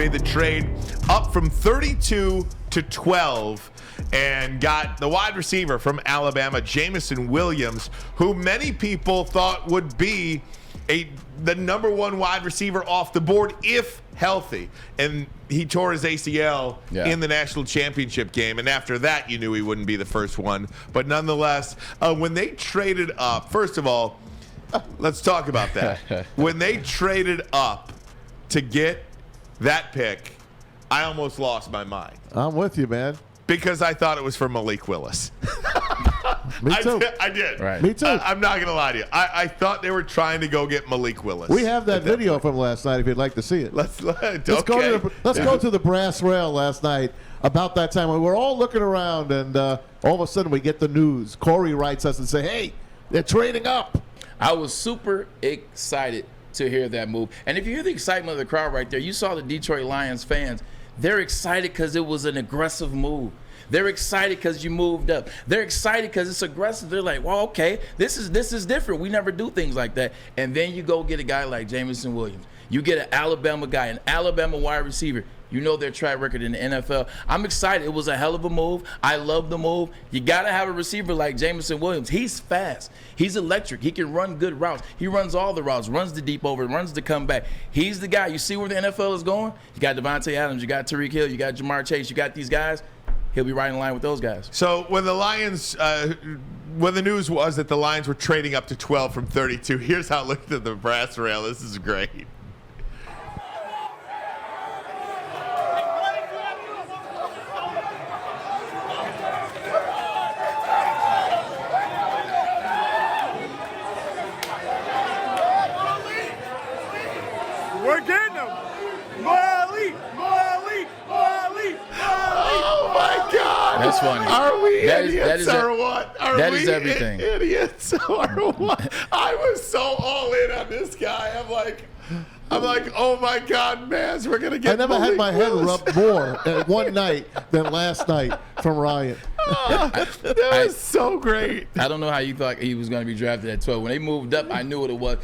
made the trade up from 32 to 12 and got the wide receiver from Alabama, Jameson Williams, who many people thought would be the number one wide receiver off the board if healthy. And he tore his ACL in the national championship game. And after that, you knew he wouldn't be the first one. But nonetheless, when they traded up, first of all, let's talk about that. When they traded up to get that pick, I almost lost my mind. I'm with you, man. Because I thought it was for Malik Willis. Me too. I did. Right. Me too. I'm not going to lie to you. I thought they were trying to go get Malik Willis. We have that video from last night if you'd like to see it. Let's go to the brass rail last night about that time. We were all looking around, and all of a sudden we get the news. Corey writes us and say, hey, they're trading up. I was super excited to hear that move. And if you hear the excitement of the crowd right there, you saw the Detroit Lions fans. They're excited because it was an aggressive move. They're excited because you moved up. They're excited because it's aggressive. They're like, well, okay, this is different. We never do things like that. And then you go get a guy like Jameson Williams. You get an Alabama guy, an Alabama wide receiver. You know their track record in the NFL. I'm excited. It was a hell of a move. I love the move. You got to have a receiver like Jameson Williams. He's fast. He's electric. He can run good routes. He runs all the routes, runs the deep over, runs the comeback. He's the guy. You see where the NFL is going? You got Devontae Adams. You got Tyreek Hill. You got Jamar Chase. You got these guys. He'll be right in line with those guys. So when the Lions, when the news was that the Lions were trading up to 12 from 32, here's how it looked at the brass rail. This is great. We're getting them. Malik. Oh my God! That's funny. Are we idiots that or what? Are that we is everything. Idiots or what? I was so all in on this guy. I'm like, oh my God, Maz, we're gonna get. I never Malik had my head Willis. rubbed more at one night than last night from Ryan. That was so great. I don't know how you thought he was going to be drafted at 12. When they moved up, I knew what it was.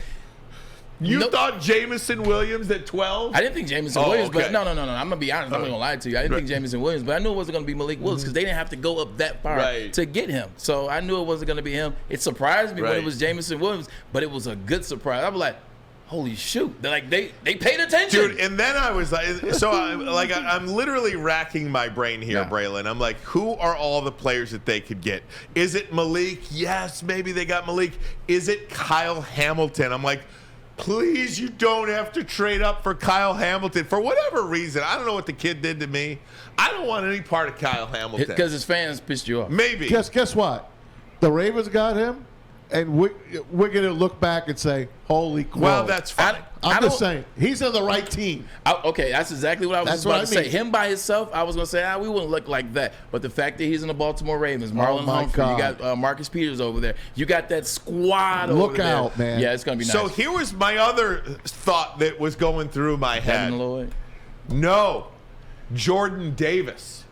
You thought Jameson Williams at 12? I didn't think Jameson Williams, okay. but no. I'm going to be honest. I'm not going to lie to you. I didn't think Jameson Williams, but I knew it wasn't going to be Malik Willis because they didn't have to go up that far to get him. So I knew it wasn't going to be him. It surprised me when it was Jameson Williams, but it was a good surprise. I was like, holy shoot. They're like, they paid attention. Dude, and then I was like, I'm literally racking my brain here, Braylon. I'm like, who are all the players that they could get? Is it Malik? Yes, maybe they got Malik. Is it Kyle Hamilton? I'm like, please, you don't have to trade up for Kyle Hamilton. For whatever reason, I don't know what the kid did to me. I don't want any part of Kyle Hamilton. Because his fans pissed you off. Maybe. Guess what? The Ravens got him, and we're going to look back and say, holy crap. Well, that's fine. I'm just saying, he's on the right team. Okay, that's exactly what I was about to say. Him by himself, I was going to say, we wouldn't look like that. But the fact that he's in the Baltimore Ravens, Marlon Humphrey, you got Marcus Peters over there. You got that squad over there. Look out, man. Yeah, it's going to be nice. So here was my other thought that was going through my head. Devin Lloyd? No, Jordan Davis.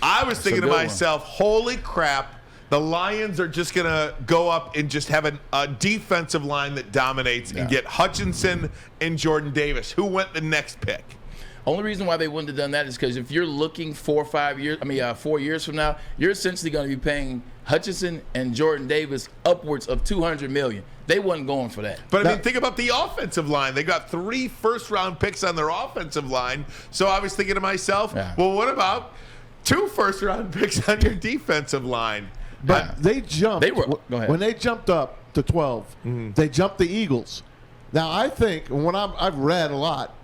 I was thinking to myself, holy crap. The Lions are just going to go up and just have a defensive line that dominates and get Hutchinson and Jordan Davis. Who went the next pick? Only reason why they wouldn't have done that is because if you're looking 4 years from now, you're essentially going to be paying Hutchinson and Jordan Davis upwards of $200 million. They wasn't going for that. But I mean, think about the offensive line. They got 3 first-round picks on their offensive line. So I was thinking to myself, well, what about 2 first-round picks on your defensive line? But they jumped. Go ahead. When they jumped up to 12, they jumped the Eagles. Now, I think, when I've read a lot,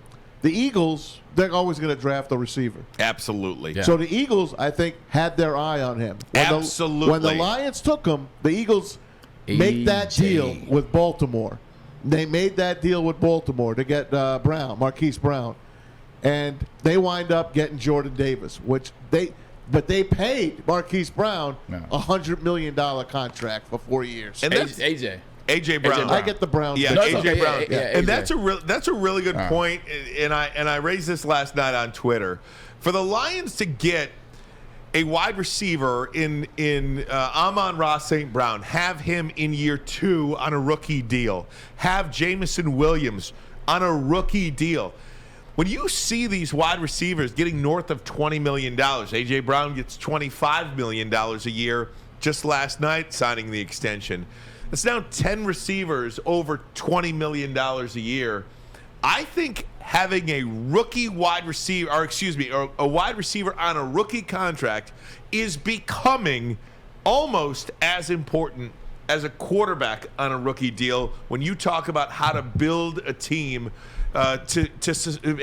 the Eagles, they're always going to draft a receiver. Absolutely. Yeah. So the Eagles, I think, had their eye on him. Absolutely. When the Lions took him, the Eagles make that deal with Baltimore. They made that deal with Baltimore to get Marquise Brown. And they wind up getting Jordan Davis, but they paid Marquise Brown a $100 million contract for 4 years. And that's AJ Brown. I get the Brown. Yeah, AJ Brown. And AJ. that's a really good point. And I raised this last night on Twitter. For the Lions to get a wide receiver in Amon-Ra St. Brown, have him in year 2 on a rookie deal, have Jameson Williams on a rookie deal. when you see these wide receivers getting north of $20 million, A.J. Brown gets $25 million a year just last night signing the extension. It's now 10 receivers over $20 million a year. I think having a rookie wide receiver, or a wide receiver on a rookie contract is becoming almost as important as a quarterback on a rookie deal when you talk about how to build a team to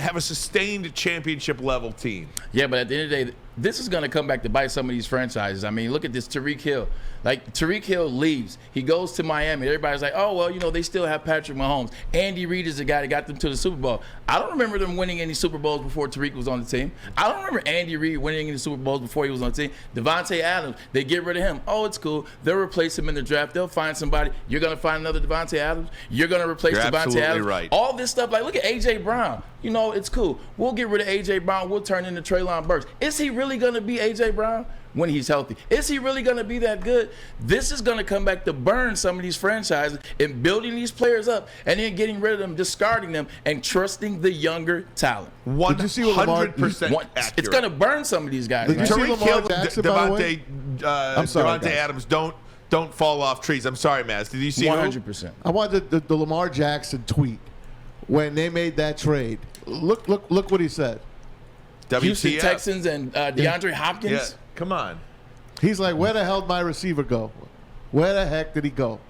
have a sustained championship level team. Yeah, but at the end of the day, this is going to come back to bite some of these franchises. I mean, look at this Tyreek Hill. Like, Tyreek Hill leaves. He goes to Miami. Everybody's like, oh, well, they still have Patrick Mahomes. Andy Reid is the guy that got them to the Super Bowl. I don't remember them winning any Super Bowls before Tyreek was on the team. I don't remember Andy Reid winning any Super Bowls before he was on the team. Devontae Adams, they get rid of him. Oh, it's cool. They'll replace him in the draft. They'll find somebody. You're going to find another Devontae Adams. You're going to replace You're Devontae Adams. Right. All this stuff. Like, look at A.J. Brown. It's cool. We'll get rid of A.J. Brown. We'll turn into Traylon Burks. Is he really going to be A.J. Brown when he's healthy? Is he really going to be that good? This is going to come back to burn some of these franchises and building these players up and then getting rid of them, discarding them, and trusting the younger talent. 100% accurate. It's going to burn some of these guys. Did you see Lamar Jackson, by the way? Devontae Adams, don't fall off trees. I'm sorry, Maz. Did you see 100%. I wanted the Lamar Jackson tweet when they made that trade. Look what he said. Houston Texans and DeAndre Hopkins. Yeah, come on. He's like, where the hell did my receiver go? Where the heck did he go?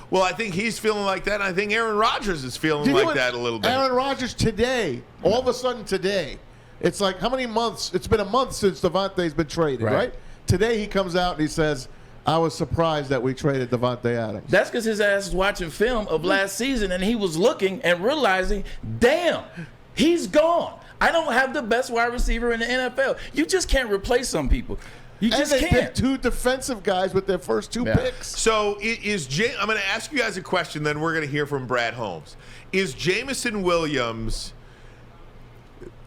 Well, I think he's feeling like that. And I think Aaron Rodgers is feeling like that a little bit. Aaron Rodgers today, all of a sudden today, it's like how many months? It's been a month since Devontae's been traded, right? Today he comes out and he says, I was surprised that we traded Devontae Adams. That's because his ass was watching film of last season and he was looking and realizing, damn, he's gone. I don't have the best wide receiver in the NFL. You just can't replace some people. You just they can't. picked two defensive guys with their first two picks. So I'm going to ask you guys a question, then we're going to hear from Brad Holmes. Is Jameson Williams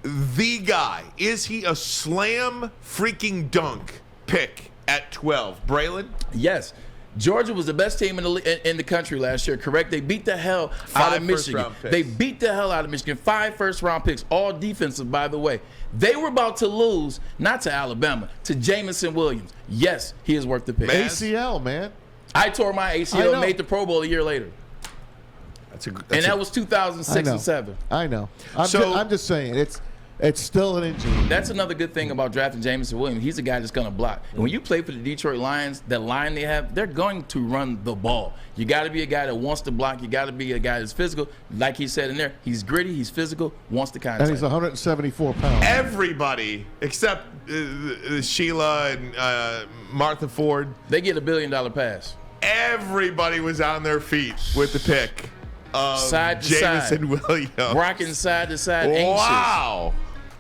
the guy? Is he a slam freaking dunk pick at 12? Braylon? Yes. Georgia was the best team in the country last year, correct? They beat the hell out of Michigan. They beat the hell out of Michigan. 5 first-round picks, all defensive, by the way. They were about to lose, not to Alabama, to Jameson Williams. Yes, he is worth the pick. ACL, man. I tore my ACL and made the Pro Bowl a year later. That was 2006 and 7. I know. I'm just saying, it's still an injury. That's another good thing about drafting Jameson Williams. He's a guy that's going to block. And when you play for the Detroit Lions, that line they have, they're going to run the ball. You got to be a guy that wants to block. You got to be a guy that's physical. Like he said in there, he's gritty, he's physical, wants to contact. And he's 174 pounds. Everybody except Sheila and Martha Ford. They get $1 billion pass. Everybody was on their feet with the pick of side to Jameson Williams. Rocking side to side. Wow.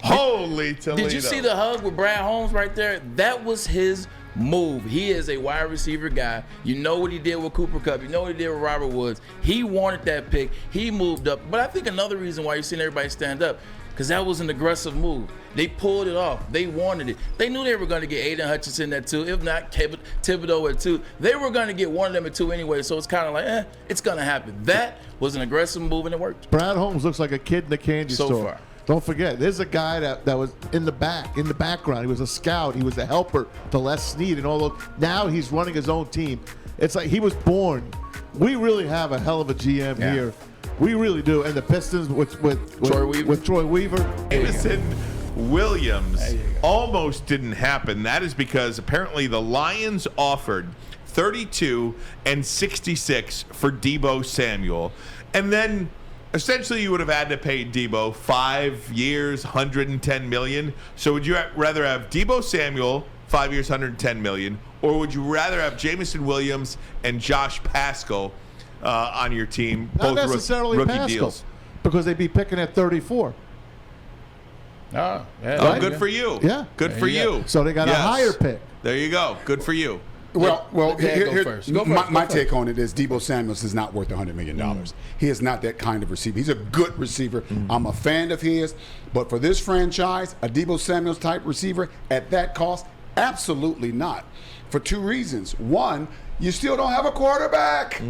Holy Toledo. Did you see the hug with Brad Holmes right there? That was his move. He is a wide receiver guy. You know what he did with Cooper Kupp. You know what he did with Robert Woods. He wanted that pick. He moved up. But I think another reason why you're seeing everybody stand up, because that was an aggressive move. They pulled it off. They wanted it. They knew they were going to get Aiden Hutchinson at 2, if not Thibodeau at 2. They were going to get one of them at 2 anyway, so it's kind of like, it's going to happen. That was an aggressive move, and it worked. Brad Holmes looks like a kid in a candy store. So far. Don't forget, there's a guy that was in the background. He was a scout. He was a helper to Les Snead and all those. Now he's running his own team. It's like he was born. We really have a hell of a GM here. We really do. And the Pistons with Troy Weaver. Jameson Williams almost didn't happen. That is because apparently the Lions offered 32 and 66 for Deebo Samuel. And then essentially you would have had to pay Deebo 5 years, $110 million. So would you rather have Deebo Samuel, 5 years, $110 million, or would you rather have Jameson Williams and Josh Paschal on your team? Not both necessarily rookie Paschal, deals. because they'd be picking at 34. Good for you. Yeah. Good for you. So they got a higher pick. There you go. Good for you. Well, go first. My take on it is Deebo Samuels is not worth $100 million. He is not that kind of receiver. He's a good receiver. I'm a fan of his. But for this franchise, a Deebo Samuels type receiver at that cost, absolutely not. For 2 reasons. One, you still don't have a quarterback.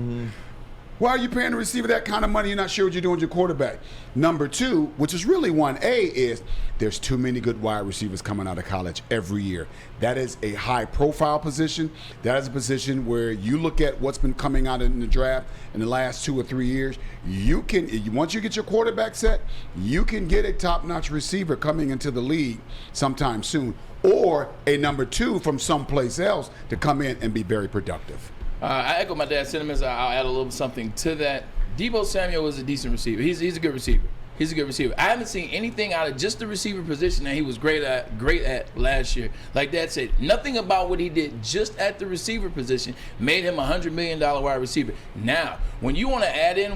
Why are you paying the receiver that kind of money? You're not sure what you're doing with your quarterback. Number two, which is really 1A, is there's too many good wide receivers coming out of college every year. That is a high-profile position. That is a position where you look at what's been coming out in the draft in the last 2 or 3 years. You can, once you get your quarterback set, you can get a top-notch receiver coming into the league sometime soon, or a number 2 from someplace else to come in and be very productive. I echo my dad's sentiments. I'll add a little something to that. Deebo Samuel is a decent receiver. He's a good receiver. He's a good receiver. I haven't seen anything out of just the receiver position that he was great at last year. Like Dad said, nothing about what he did just at the receiver position made him a $100 million wide receiver. Now, when you want to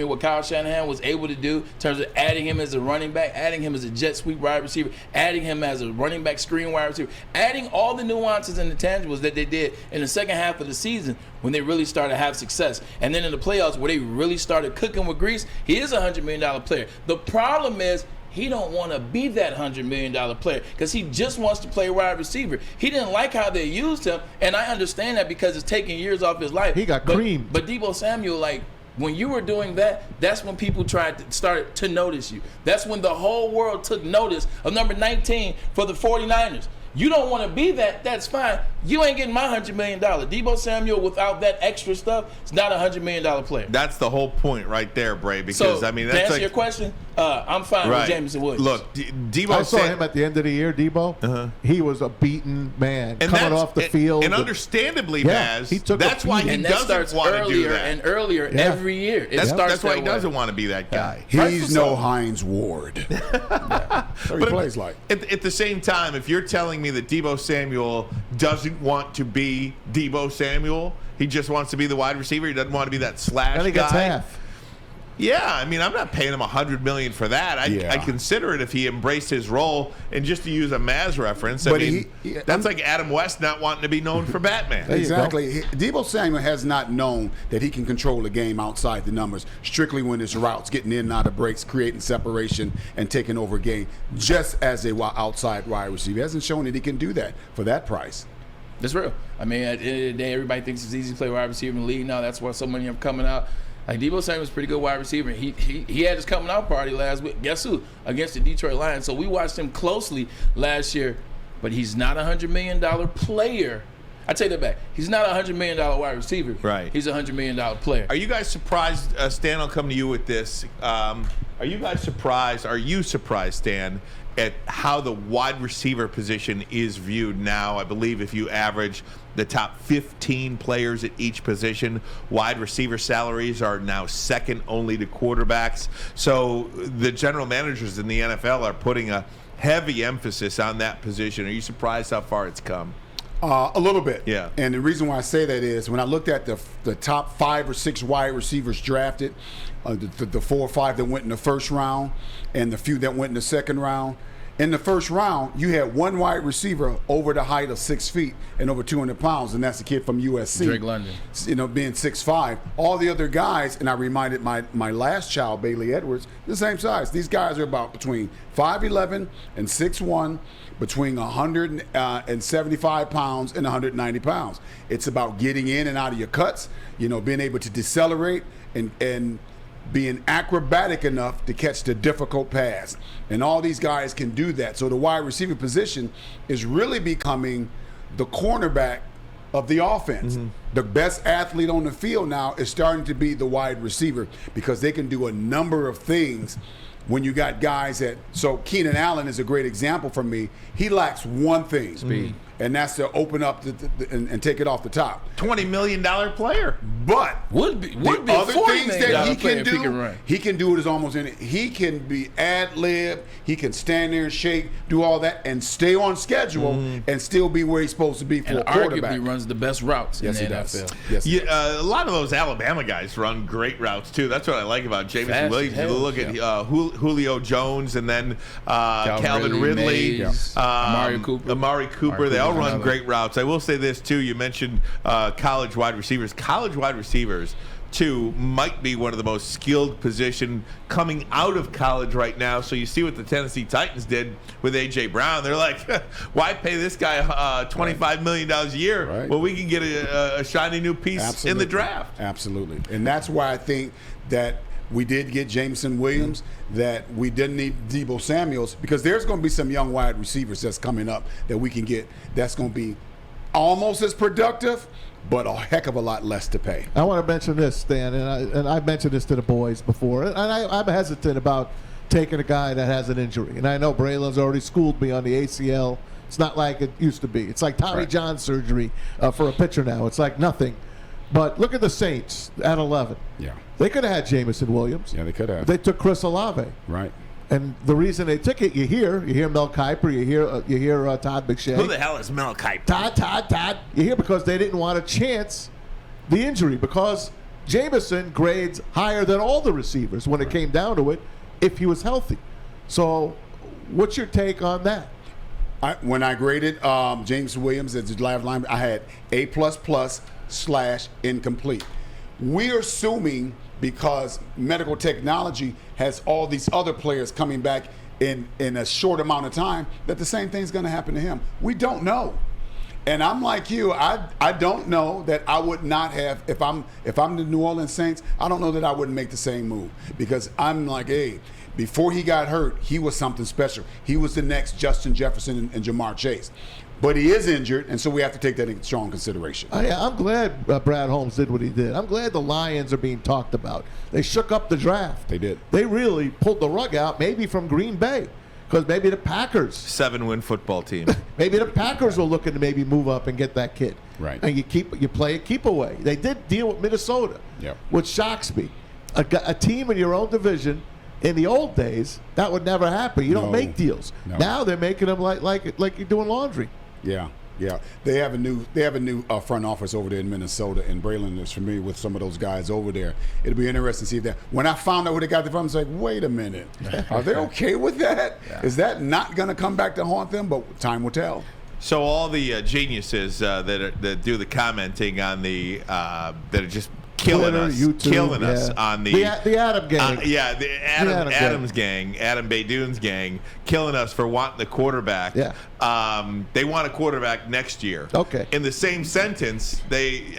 what Kyle Shanahan was able to do in terms of adding him as a running back, adding him as a jet sweep wide receiver, adding him as a running back screen wide receiver, adding all the nuances and the tangibles that they did in the second half of the season when they really started to have success. And then in the playoffs where they really started cooking with grease, he is a $100 million player. The problem is he don't want to be that $100 million player because he just wants to play wide receiver. He didn't like how they used him, and I understand that because it's taking years off his life. He got creamed. But Deebo Samuel, when you were doing that, that's when people started to notice you. That's when the whole world took notice of number 19 for the 49ers. You don't want to be that, that's fine. You ain't getting my $100 million. Deebo Samuel, without that extra stuff, is not a $100 million player. That's the whole point right there, Bray. Because, to answer your question, I'm fine with Jameson Williams. Look, Deebo I saw him at the end of the year, Debo. He was a beaten man and coming off the field. And understandably, Baz, he took that's why he doesn't want to do that. And earlier every year. That's why he doesn't want to be that guy. He's no Hines Ward. So he plays like. At the same time, if you're telling me that Deebo Samuel doesn't want to be Deebo Samuel, he just wants to be the wide receiver, he doesn't want to be that slash and he guy. gets half. Yeah, I mean, I'm not paying him $100 million for that. I consider it if he embraced his role. And just to use a Maz reference, that's like Adam West not wanting to be known for Batman. Exactly. Deebo Samuel has not known that he can control the game outside the numbers, strictly when it's routes, getting in and out of breaks, creating separation, and taking over game, just as a outside wide receiver. He hasn't shown that he can do that for that price. That's real. I mean, at the end of the day, everybody thinks it's easy to play wide receiver in the league now. That's why so many of them coming out. Like Deebo Samuel's a pretty good wide receiver. He had his coming out party last week. Guess who? Against the Detroit Lions. So we watched him closely last year, but he's not a $100 million player. I take that back. He's not a $100 million wide receiver. Right. He's a $100 million player. Are you guys surprised? Stan, I'll come to you with this. Are you guys surprised? Are you surprised, Stan, at how the wide receiver position is viewed now? I believe if you average the top 15 players at each position, wide receiver salaries are now second only to quarterbacks. So the general managers in the NFL are putting a heavy emphasis on that position. Are you surprised how far it's come? A little bit. Yeah. And the reason why I say that is when I looked at the top 5 or 6 wide receivers drafted, the 4 or 5 that went in the first round and the few that went in the second round, in the first round, you had one wide receiver over the height of 6 feet and over 200 pounds, and that's the kid from USC. Drake London. Being 6'5". All the other guys, and I reminded my last child, Bailey Edwards, the same size. These guys are about between 5'11" and 6'1", between 175 pounds and 190 pounds. It's about getting in and out of your cuts, being able to decelerate and being acrobatic enough to catch the difficult pass. And all these guys can do that. So the wide receiver position is really becoming the cornerback of the offense. Mm-hmm. The best athlete on the field now is starting to be the wide receiver because they can do a number of things when you got guys so Keenan Allen is a great example for me. He lacks one thing. Speed. And that's to open up and take it off the top. $20 million player. But would be other things that he can do, he can do it as almost in it. He can be ad-lib. He can stand there and shake, do all that, and stay on schedule and still be where he's supposed to be for a quarterback. Arguably runs the best routes in the NFL. Yes, he does. A lot of those Alabama guys run great routes, too. That's what I like about Jameson Williams. You look at Julio Jones and then Calvin Ridley, Amari Cooper. They all run great routes. I will say this, too. You mentioned college wide receivers. College wide receivers 2 might be one of the most skilled position coming out of college right now. So you see what the Tennessee Titans did with A.J. Brown. They're like, why pay this guy $25 million a year? Right. Well, we can get a shiny new piece in the draft. Absolutely. And that's why I think that we did get Jameson Williams, that we didn't need Deebo Samuels, because there's going to be some young wide receivers that's coming up that we can get that's going to be almost as productive, but a heck of a lot less to pay. I want to mention this, Stan, and I've mentioned this to the boys before, and I'm hesitant about taking a guy that has an injury. And I know Braylon's already schooled me on the ACL. It's not like it used to be. It's like Tommy John surgery for a pitcher now. It's like nothing. But look at the Saints at 11. Yeah. They could have had Jameson Williams. Yeah, they could have. They took Chris Olave. Right. And the reason they took it, you hear Mel Kiper, you hear Todd McShay. Who the hell is Mel Kiper? Todd. You hear because they didn't want to chance the injury, because Jameson grades higher than all the receivers when it came down to it if he was healthy. So what's your take on that? When I graded James Williams as the live line, I had A++/incomplete. We're assuming, because medical technology has all these other players coming back in a short amount of time, that the same thing's going to happen to him. We don't know. And I'm like you, I don't know that I would not have, if I'm the New Orleans Saints, I don't know that I wouldn't make the same move, because I'm like, hey, before he got hurt, he was something special. He was the next Justin Jefferson and Jamar Chase. But he is injured, and so we have to take that in strong consideration. I'm glad Brad Holmes did what he did. I'm glad the Lions are being talked about. They shook up the draft. They did. They really pulled the rug out, maybe from Green Bay, because maybe the Packers. 7-win football team. Maybe the Packers were looking to maybe move up and get that kid. Right. And you play a keep away. They did deal with Minnesota, which shocks me. A team in your own division. In the old days, that would never happen. You don't make deals. No. Now they're making them like you're doing laundry. Yeah. They have a new front office over there in Minnesota, and Braylon is familiar with some of those guys over there. It'll be interesting to see that. When I found out who they got from, I was like, wait a minute, are they okay with that? Yeah. Is that not going to come back to haunt them? But time will tell. So all the geniuses that do the commenting on the that are just killing Twitter, us, YouTube, killing us on the Adam gang. the Adams gang, Adam Baydoun's gang, killing us for wanting the quarterback. Yeah. They want a quarterback next year. Okay. In the same sentence, they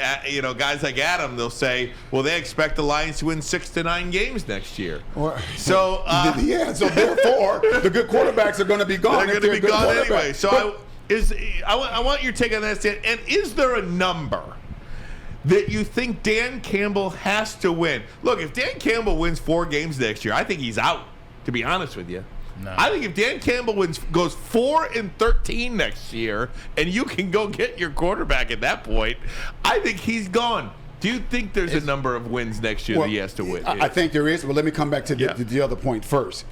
guys like Adam, they'll say, well, they expect the Lions to win 6 to 9 games next year. So so therefore the good quarterbacks are going to be gone. They're going to be gone anyway. So I want your take on that, Stan. And is there a number that you think Dan Campbell has to win? Look, if Dan Campbell wins 4 games next year, I think he's out, to be honest with you. No. I think if Dan Campbell goes 4-13 next year, and you can go get your quarterback at that point, I think he's gone. Do you think there's a number of wins next year that he has to win? I think there is, but let me come back to the other point first.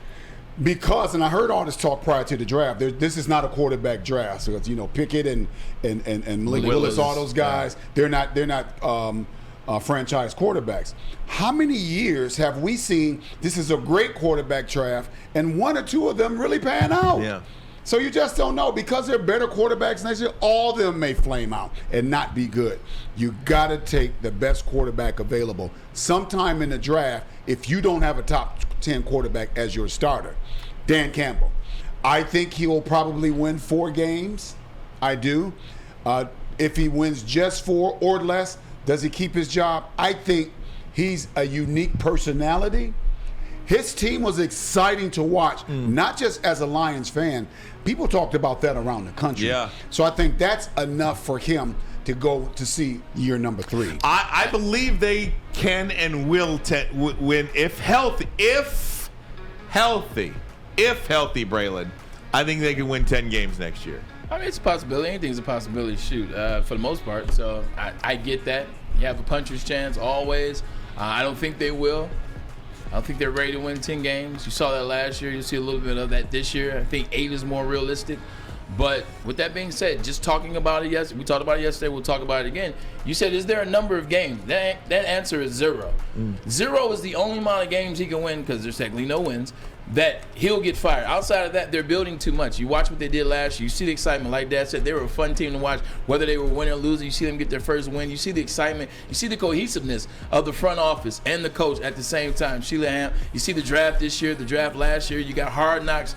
Because, and I heard all this talk prior to the draft, this is not a quarterback draft. So, Pickett and Malik Willis, all those guys, they're not franchise quarterbacks. How many years have we seen this is a great quarterback draft and 1 or 2 of them really pan out? Yeah. So you just don't know. Because they're better quarterbacks next year, all of them may flame out and not be good. You got to take the best quarterback available sometime in the draft if you don't have a top 10 quarterback as your starter. Dan Campbell, I think he will probably win 4 games. I do. If he wins just 4 or less, does he keep his job? I think he's a unique personality. His team was exciting to watch, not just as a Lions fan. People talked about that around the country. Yeah. So I think that's enough for him to go to see year number 3. I believe they can and will win if healthy. If healthy, Braylon, I think they can win 10 games next year. I mean, it's a possibility. Anything's a possibility, for the most part. So I get that. You have a puncher's chance always. I don't think they will. I don't think they're ready to win 10 games. You saw that last year. You'll see a little bit of that this year. I think 8 is more realistic. But with that being said, just talking about it yesterday, we talked about it yesterday, we'll talk about it again. You said, is there a number of games? That answer is 0. 0 is the only amount of games he can win, because there's technically no wins. that he'll get fired. Outside of that, they're building too much. You watch what they did last year. You see the excitement. Like Dad said, they were a fun team to watch. Whether they were winning or losing, you see them get their first win. You see the excitement. You see the cohesiveness of the front office and the coach at the same time. Sheila Ham. You see the draft this year, the draft last year. You got Hard Knocks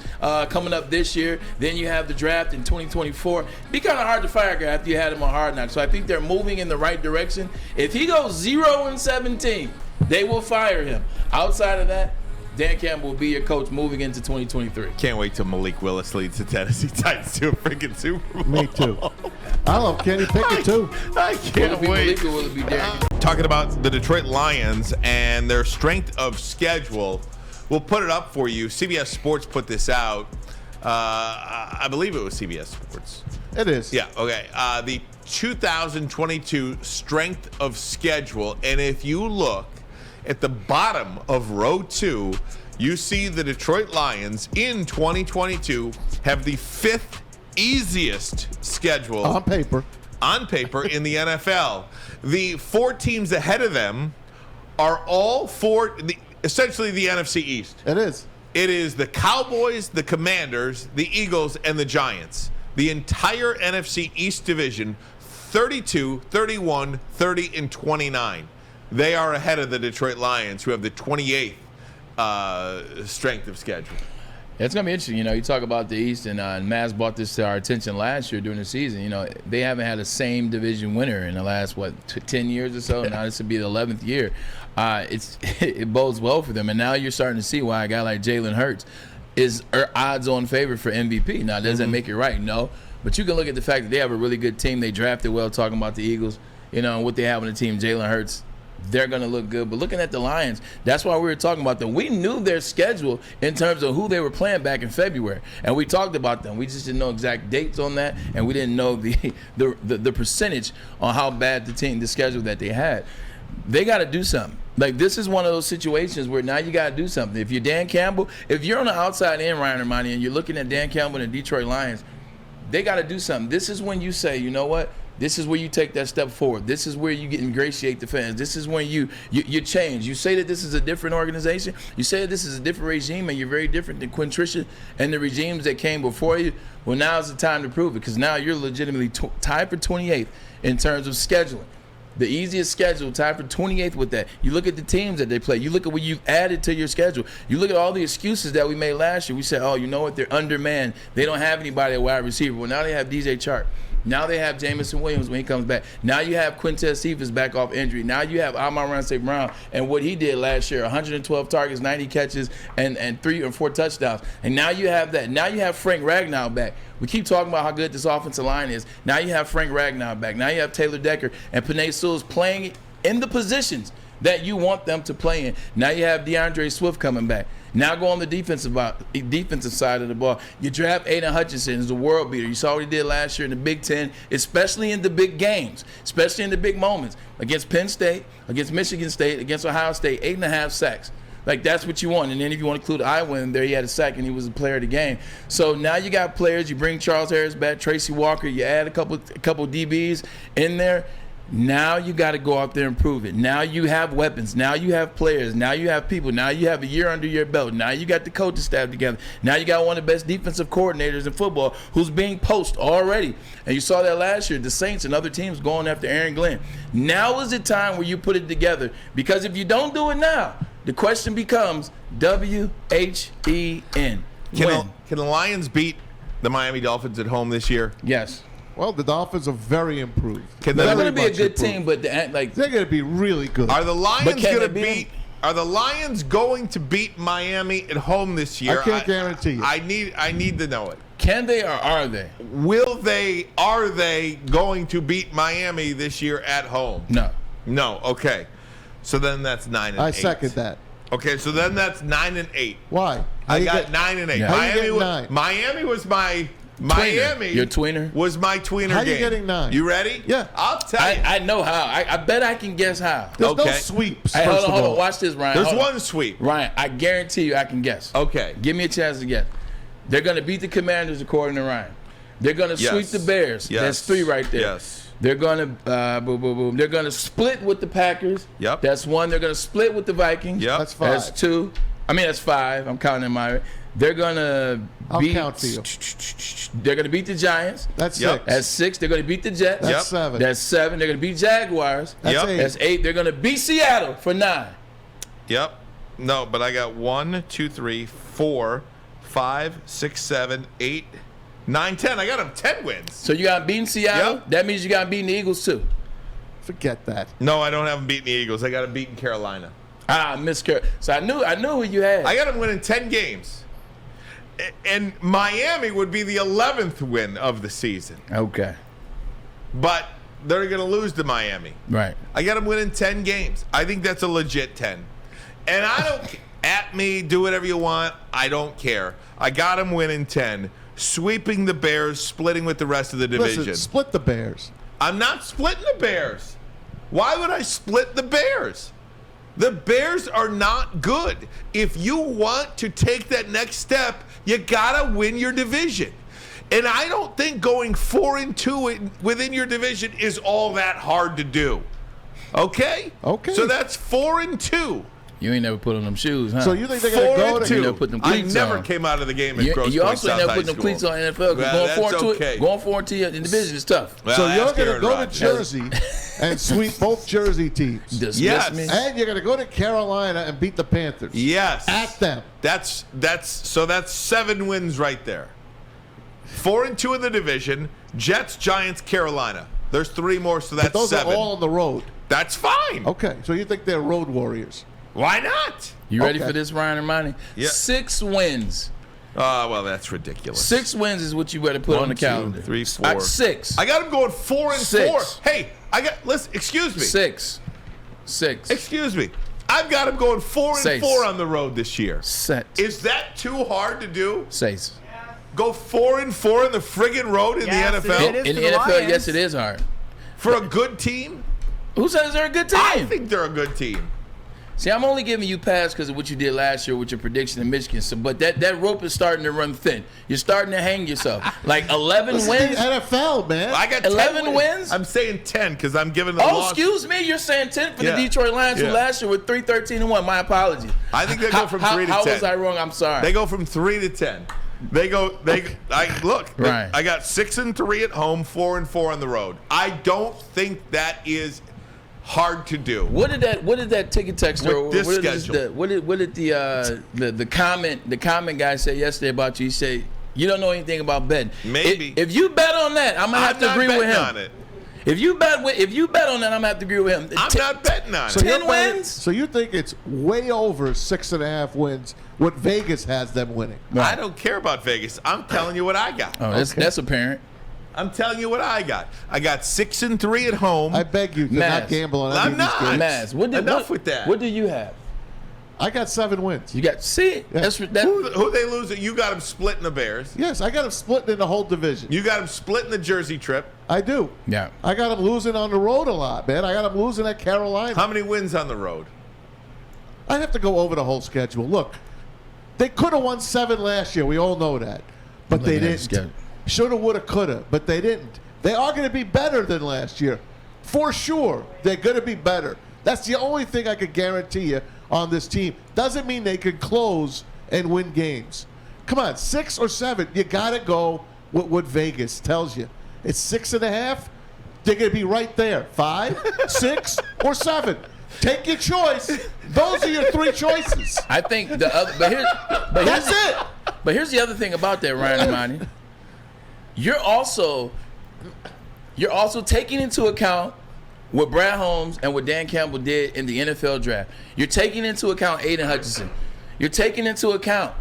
coming up this year. Then you have the draft in 2024. It'd be kind of hard to fire a guy after you had him on Hard Knocks. So I think they're moving in the right direction. If he goes 0-17, they will fire him. Outside of that, Dan Campbell will be your coach moving into 2023. Can't wait till Malik Willis leads the Tennessee Titans to a freaking Super Bowl. Me too. I love Kenny Pickett too. I can't wait. Malik or will it be Derek? Talking about the Detroit Lions and their strength of schedule, we'll put it up for you. CBS Sports put this out. I believe it was CBS Sports. It is. Yeah, okay. The 2022 strength of schedule, and if you look at the bottom of row 2, you see the Detroit Lions in 2022 have the 5th easiest schedule On paper. in the NFL. The 4 teams ahead of them are all essentially the NFC East. It is. It is the Cowboys, the Commanders, the Eagles, and the Giants. The entire NFC East division, 32, 31, 30, and 29. They are ahead of the Detroit Lions, who have the 28th strength of schedule. It's going to be interesting. You know, you talk about the East, and Maz brought this to our attention last year during the season. You know, they haven't had the same division winner in the last, 10 years or so. Now this would be the 11th year. It bodes well for them. And now you're starting to see why a guy like Jalen Hurts is odds-on favorite for MVP. Now, does that make it right? No. But you can look at the fact that they have a really good team. They drafted well, talking about the Eagles. You know, and what they have on the team, Jalen Hurts, they're going to look good. But looking at the Lions, that's why we were talking about them. We knew their schedule in terms of who they were playing back in February. And we talked about them. We just didn't know exact dates on that. And we didn't know the percentage on how bad the schedule that they had. They got to do something. Like, this is one of those situations where now you got to do something. If you're Dan Campbell, if you're on the outside in, Ryan Ermanni, and you're looking at Dan Campbell and the Detroit Lions, they got to do something. This is when you say, you know what? This is where you take that step forward. This is where you get ingratiate the fans. This is when you change. You say that this is a different organization. You say that this is a different regime, and you're very different than Quinn Trisha and the regimes that came before you. Well, now's the time to prove it, because now you're legitimately tied for 28th in terms of scheduling. The easiest schedule, tied for 28th with that. You look at the teams that they play. You look at what you've added to your schedule. You look at all the excuses that we made last year. We said, oh, you know what? They're undermanned. They don't have anybody at wide receiver. Well, now they have DJ Chark. Now they have Jameson Williams when he comes back. Now you have Quintez Cephas back off injury. Now you have Amon-Ra St. Brown and what he did last year, 112 targets, 90 catches, and 3 or 4 touchdowns. And now you have that. Now you have Frank Ragnow back. We keep talking about how good this offensive line is. Now you have Frank Ragnow back. Now you have Taylor Decker and Penei Sewell's playing in the positions that you want them to play in. Now you have DeAndre Swift coming back. Now go on the defensive side of the ball. You draft Aiden Hutchinson as a world beater. You saw what he did last year in the Big Ten, especially in the big games, especially in the big moments. Against Penn State, against Michigan State, against Ohio State, 8.5 sacks. Like, that's what you want. And then if you want to include Iowa in there, he had a sack and he was a player of the game. So now you got players. You bring Charles Harris back, Tracy Walker. You add a couple DBs in there. Now you got to go out there and prove it. Now you have weapons. Now you have players. Now you have people. Now you have a year under your belt. Now you got the coaching staff together. Now you got one of the best defensive coordinators in football who's being poached already. And you saw that last year, the Saints and other teams going after Aaron Glenn. Now is the time where you put it together, because if you don't do it now, the question becomes WHEN. Can the Lions beat the Miami Dolphins at home this year? Yes. Well, the Dolphins are very improved. They're going to be a good team, but they're going to be really good. Are the Lions going to beat? Are the Lions going to beat Miami at home this year? I can't guarantee you. I need to know it. Can they or are they? Are they going to beat Miami this year at home? No. No. Okay. So then that's 9-8. I second that. Okay, so then that's 9-8. Why? I got 9-8. Yeah. Miami was my Miami. Your tweener was my tweener How game. You getting 9? You ready? Yeah. I'll tell you. I know how. I bet I can guess how. There's no sweeps. Hey, hold on. Watch this, Ryan. There's one sweep. Ryan, I guarantee you I can guess. Okay. Give me a chance to guess. They're going to beat the Commanders according to Ryan. They're going to sweep the Bears. Yes. That's 3 right there. Yes. They're going to They're going to split with the Packers. Yep. That's 1. They're going to split with the Vikings. Yep. That's 5. That's 2. I mean, that's 5. I'm counting in my. They're gonna I'll beat. count for you. They're gonna beat the Giants. That's Yep. 6. That's 6. They're gonna beat the Jets. That's Yep. 7. That's 7. They're gonna beat Jaguars. That's Yep. 8. That's 8. They're gonna beat Seattle for 9. Yep. No, but I got 1, 2, 3, 4, 5, 6, 7, 8, 9, 10. I got them 10 wins. So you got beating Seattle. Yep. That means you got beating the Eagles too. Forget that. No, I don't have them beating the Eagles. I got them beating Carolina. Miss Kerr. So I knew who you had. I got them winning 10 games. And Miami would be the 11th win of the season. Okay. But they're going to lose to Miami. Right. I got them winning 10 games. I think that's a legit 10. And I don't, at me, do whatever you want. I don't care. I got them winning 10, sweeping the Bears, splitting with the rest of the division. Listen, split the Bears. I'm not splitting the Bears. Why would I split the Bears? The Bears are not good. If you want to take that next step, you gotta win your division. And I don't think going 4-2 within your division is all that hard to do. Okay? Okay. So that's 4-2. You ain't never put on them shoes, huh? So you think they're going to go to... You never put them I cleats never on. came out of the game at You, Grosse you Pointe also South never High put them School. cleats on NFL Well, because that's okay. going 4-2 in division is tough. Well, So you're ask going to Aaron go to Rodgers. Jersey and sweep both Jersey teams. Dismiss Yes. me. And you're going to go to Carolina and beat the Panthers. Yes. At them. That's 7 wins right there. 4-2 in the division. Jets, Giants, Carolina. There's 3 more, so that's But those 7. are all on the road. That's fine. Okay, so you think they're road warriors. Why not? You ready Okay. for this, Ryan Ermanni? Yeah. 6 wins. Oh, well, that's ridiculous. 6 wins is what you better put 1, on the 2, calendar. 3, 4. 6. I got him going 4-4. 6. Hey, listen, excuse me. 6. Excuse me. I've got him going 4-4 Six. on the road this year. Set. Is that too hard to do? 6. Go 4-4 in the friggin' road in Yes, the NFL it is In for the the NFL, Lions. yes, it is hard. for a good team? Who says they're a good team? I think they're a good team. See, I'm only giving you pass because of what you did last year with your prediction in Michigan. So, but that rope is starting to run thin. You're starting to hang yourself. Like 11 This is wins. the NFL, man. I got 11 10 wins? I'm saying 10 because I'm giving the Oh, loss. excuse me. You're saying 10 for Yeah. the Detroit Lions, who Yeah. last year were 3-13-1. My apologies. I think they go from 3 to 10. How was I wrong? I'm sorry. They go from 3 to 10. Right. I got 6-3 at home, 4-4 on the road. I don't think that is hard to do. What did that ticket texter? With this what did schedule. what did the comment guy say yesterday about you? He said you don't know anything about betting. Maybe. If you bet on that, I'm gonna have to not agree with betting him. on it. If you bet on that, I'm gonna have to agree with him. I'm not betting on So it. 10 you're betting- wins? So you think it's way over 6.5 wins? What Vegas has them winning? I don't care about Vegas. I'm telling you what I got. Oh, that's apparent. I'm telling you what I got. I got 6-3 at home. I beg you to Maz. not gamble on any I'm of these not. games. Maz, Enough with that. What do you have? I got 7 wins. You got see Yeah. that's that. Who they lose? You got them splitting the Bears. Yes, I got them splitting in the whole division. You got them splitting the Jersey trip. I do. Yeah. I got them losing on the road a lot, man. I got them losing at Carolina. How many wins on the road? I have to go over the whole schedule. Look, they could have won 7 last year. We all know that. But they looking at the schedule. didn't. Shoulda, woulda, coulda. But they didn't. They are going to be better than last year. For sure. They're going to be better. That's the only thing I could guarantee you on this team. Doesn't mean they can close and win games. Come on, 6 or 7. You got to go with what Vegas tells you. It's 6.5. They're going to be right there. 5, 6, or 7. Take your choice. Those are your 3 choices. I think the other, That's it. But here's the other thing about that, Ryan Ermanni. You're also taking into account what Brad Holmes and what Dan Campbell did in the NFL draft. You're taking into account Aiden Hutchinson. You're taking into account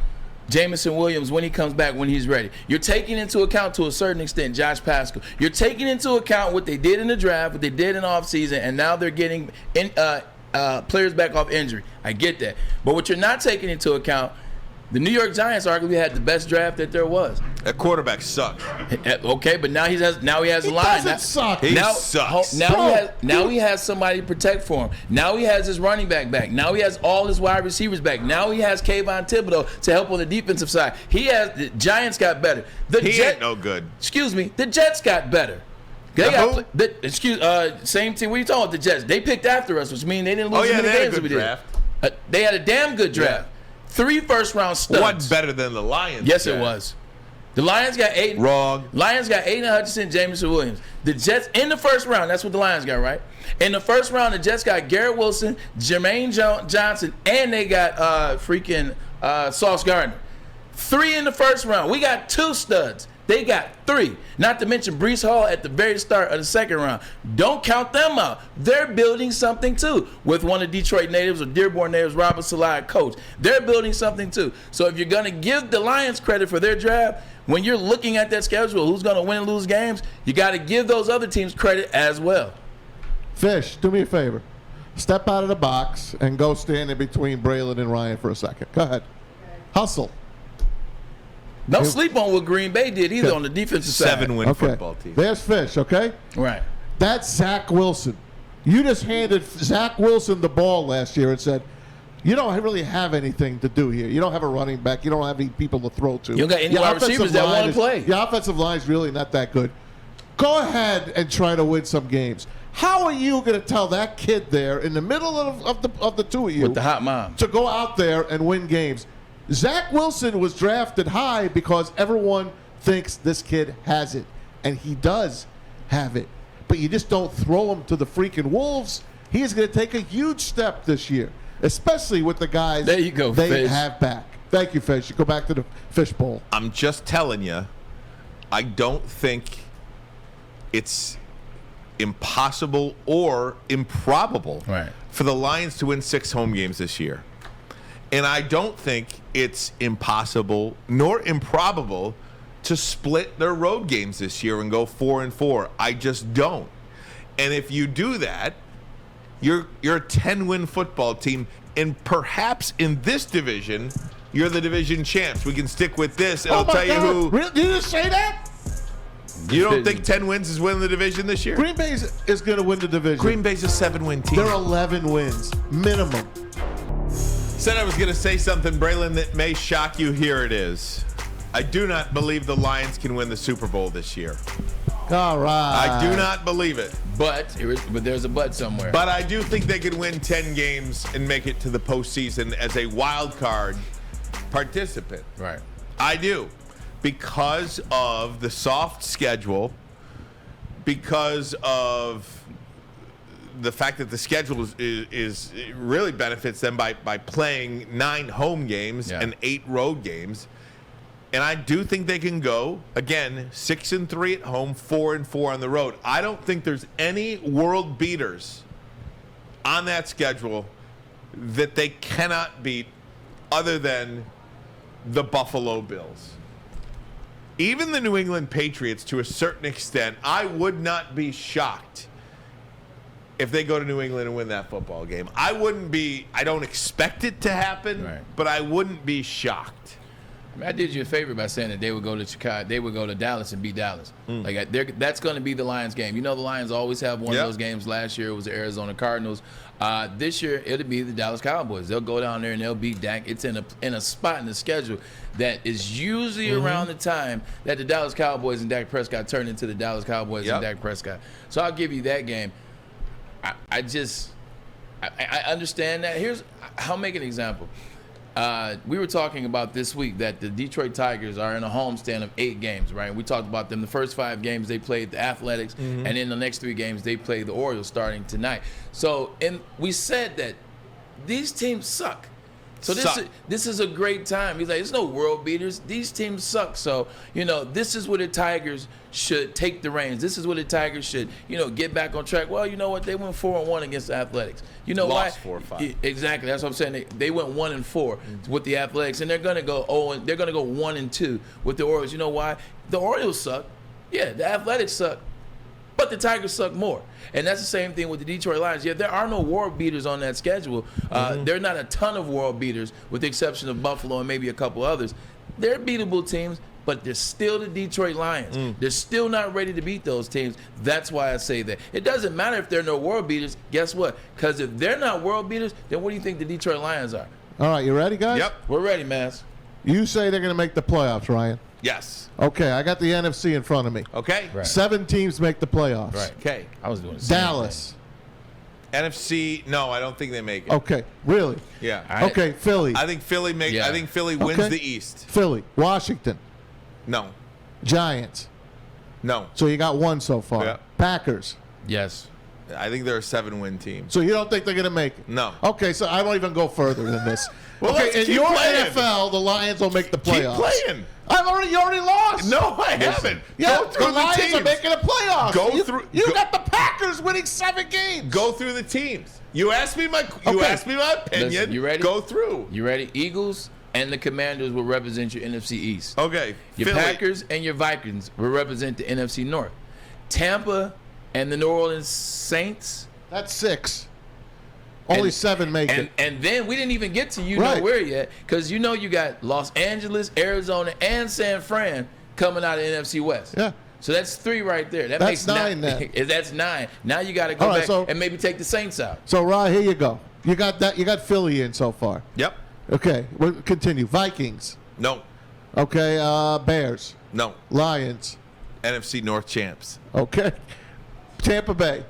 Jameson Williams when he comes back, when he's ready. You're taking into account, to a certain extent, Josh Pascal. You're taking into account what they did in the draft, what they did in offseason, and now they're getting players back off injury. I get that. But what you're not taking into account, the New York Giants arguably had the best draft that there was. That quarterback sucks. Okay, but now he has a line. doesn't suck. He now, sucks. Now he has somebody to protect for him. Now he has his running back. Now he has all his wide receivers back. Now he has Kayvon Thibodeau to help on the defensive side. The Giants got better. He ain't no good. Excuse me. The Jets got better. Same team. What are you talking about? The Jets. They picked after us, which means they didn't lose as many they had a games as good we did. draft. They had a damn good draft. 3 first-round studs. Wasn't better than the Lions. Yes, Jack. it was. The Lions got 8. Wrong. Lions got Aiden Hutchinson, Jameson Williams. The Jets in the first round. That's what the Lions got, right? In the first round, the Jets got Garrett Wilson, Jermaine Johnson, and they got Sauce Gardner. 3 in the first round. We got 2 studs. They got 3. Not to mention Breece Hall at the very start of the second round. Don't count them out. They're building something too. With one of Detroit natives or Dearborn natives, Robert Saleh, coach. They're building something too. So if you're going to give the Lions credit for their draft, when you're looking at that schedule, who's going to win and lose games, you got to give those other teams credit as well. Fish, do me a favor. Step out of the box and go stand in between Braylon and Ryan for a second. Go ahead. Hustle. Don't sleep on what Green Bay did either on the defensive side. 7-win football team. There's Fish, okay? Right. That's Zach Wilson. You just handed Zach Wilson the ball last year and said, you don't really have anything to do here. You don't have a running back. You don't have any people to throw to. You don't got any wide receivers that want to play. Your offensive line is really not that good. Go ahead and try to win some games. How are you going to tell that kid there in the middle of the two of you With the hot mom. to go out there and win games? Zach Wilson was drafted high because everyone thinks this kid has it, and he does have it. But you just don't throw him to the freaking wolves. He is going to take a huge step this year, especially with the guys There you go, they Fish. have back. Thank you, Fish. You go back to the fish bowl. I'm just telling you, I don't think it's impossible or improbable for the Lions to win 6 home games this year. And I don't think it's impossible nor improbable to split their road games this year and go 4-4. I just don't. And if you do that, you're a 10-win football team, and perhaps in this division, you're the division champs. We can stick with this, and I'll tell you who. Really? Did you just say that? You don't think 10 wins is winning the division this year? Green Bay is going to win the division. Green Bay's a 7-win team. They're 11 wins minimum. Said I was going to say something, Braylon, that may shock you. Here it is. I do not believe the Lions can win the Super Bowl this year. All right. I do not believe it. But there's a but somewhere. But I do think they could win 10 games and make it to the postseason as a wild card participant. Right. I do. Because of the soft schedule, because of the fact that the schedule is it really benefits them by playing 9 home games and 8 road games. And I do think they can go, again, 6-3 at home, 4-4 on the road. I don't think there's any world beaters on that schedule that they cannot beat other than the Buffalo Bills. Even the New England Patriots, to a certain extent, I would not be shocked if they go to New England and win that football game. I don't expect it to happen, but I wouldn't be shocked. I mean, I did you a favor by saying that they would go to Chicago, they would go to Dallas and beat Dallas. That's going to be the Lions game. You know, the Lions always have one of those games. Last year it was the Arizona Cardinals. This year it'll be the Dallas Cowboys. They'll go down there and they'll beat Dak. It's in a spot in the schedule that is usually around the time that the Dallas Cowboys and Dak Prescott turn into the Dallas Cowboys and Dak Prescott. So I'll give you that game. I understand that. I'll make an example. We were talking about this week that the Detroit Tigers are in a homestand of 8 games, right? We talked about them. The first 5 games they played the Athletics, and in the next 3 games they played the Orioles starting tonight. So, and we said that these teams suck. So this is a great time. He's like, there's no world beaters. These teams suck. So, this is where the Tigers should take the reins. This is where the Tigers should, get back on track. Well, you know what? They went 4-1 against the Athletics. You know why? Lost 4 or 5. Exactly. That's what I'm saying. They went 1-4 with the Athletics, and they're gonna go 1-2 with the Orioles. You know why? The Orioles suck. Yeah, the Athletics suck. But the Tigers suck more. And that's the same thing with the Detroit Lions. Yeah, there are no world beaters on that schedule. There are not a ton of world beaters, with the exception of Buffalo and maybe a couple others. They're beatable teams, but they're still the Detroit Lions. They're still not ready to beat those teams. That's why I say that. It doesn't matter if there are no world beaters. Guess what? Because if they're not world beaters, then what do you think the Detroit Lions are? All right, you ready, guys? Yep. We're ready, Maz. You say they're going to make the playoffs, Ryan. Yes. Okay, I got the NFC in front of me. Okay. Right. 7 teams make the playoffs. Right. Okay. I was doing the same Dallas, NFC, no, I don't think they make it. Okay, really? Yeah. Okay, Philly. I think Philly Yeah. I think Philly wins Okay. the East. Philly, Washington, No. Giants. No. So you got one so far. Yeah. Packers. Yes. I think they're a 7-win team. So you don't think they're going to make it? No. Okay, so I won't even go further than this. Well, let's okay, in keep your playing. NFL, the Lions will make the playoffs. Keep playing. You already lost. No, I haven't. Yeah, Go through the Lions teams. are making the playoffs. Go You go- got the Packers winning 7 games. Go through the teams. You asked me my Okay. opinion. Listen, you ready? Go through. You ready? Eagles and the Commanders will represent your NFC East. Okay. Your Philly. Packers and your Vikings will represent the NFC North. Tampa and the New Orleans Saints. That's 6. Only 7 make it. And then we didn't even get to Right. know where yet, because you got Los Angeles, Arizona, and San Fran coming out of NFC West. Yeah. So that's 3 right there. That That's makes 9 then. That's 9. Now you got to go All right, back so- and maybe take the Saints out. So, Rod, here you go. You got that. You got Philly in so far. Yep. Okay, we'll continue. Vikings. No. Okay, Bears. No. Lions. NFC North champs. Okay. Tampa Bay.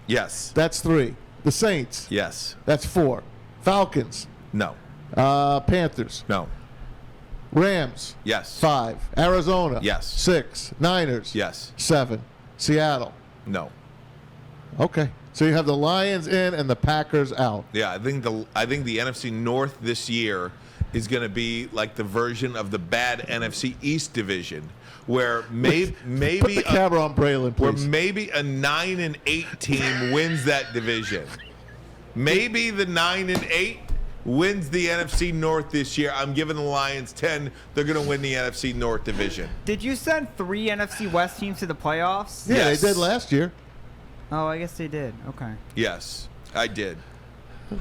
Yes. That's 3. The Saints. Yes. That's 4. Falcons. No. Panthers. No. Rams. Yes. 5. Arizona. Yes. 6. Niners. Yes. 7. Seattle. No. Okay. So you have the Lions in and the Packers out. Yeah, I think the NFC North this year is going to be like the version of the bad NFC East division, where maybe Put the camera on Braylon, where please. maybe a 9-8 team wins that division. Maybe the 9-8 wins the NFC North this year. I'm giving the Lions 10. They're going to win the NFC North division. Did you send 3 NFC West teams to the playoffs? Yeah, Yes. they did last year. Oh, I guess they did. Okay. Yes, I did.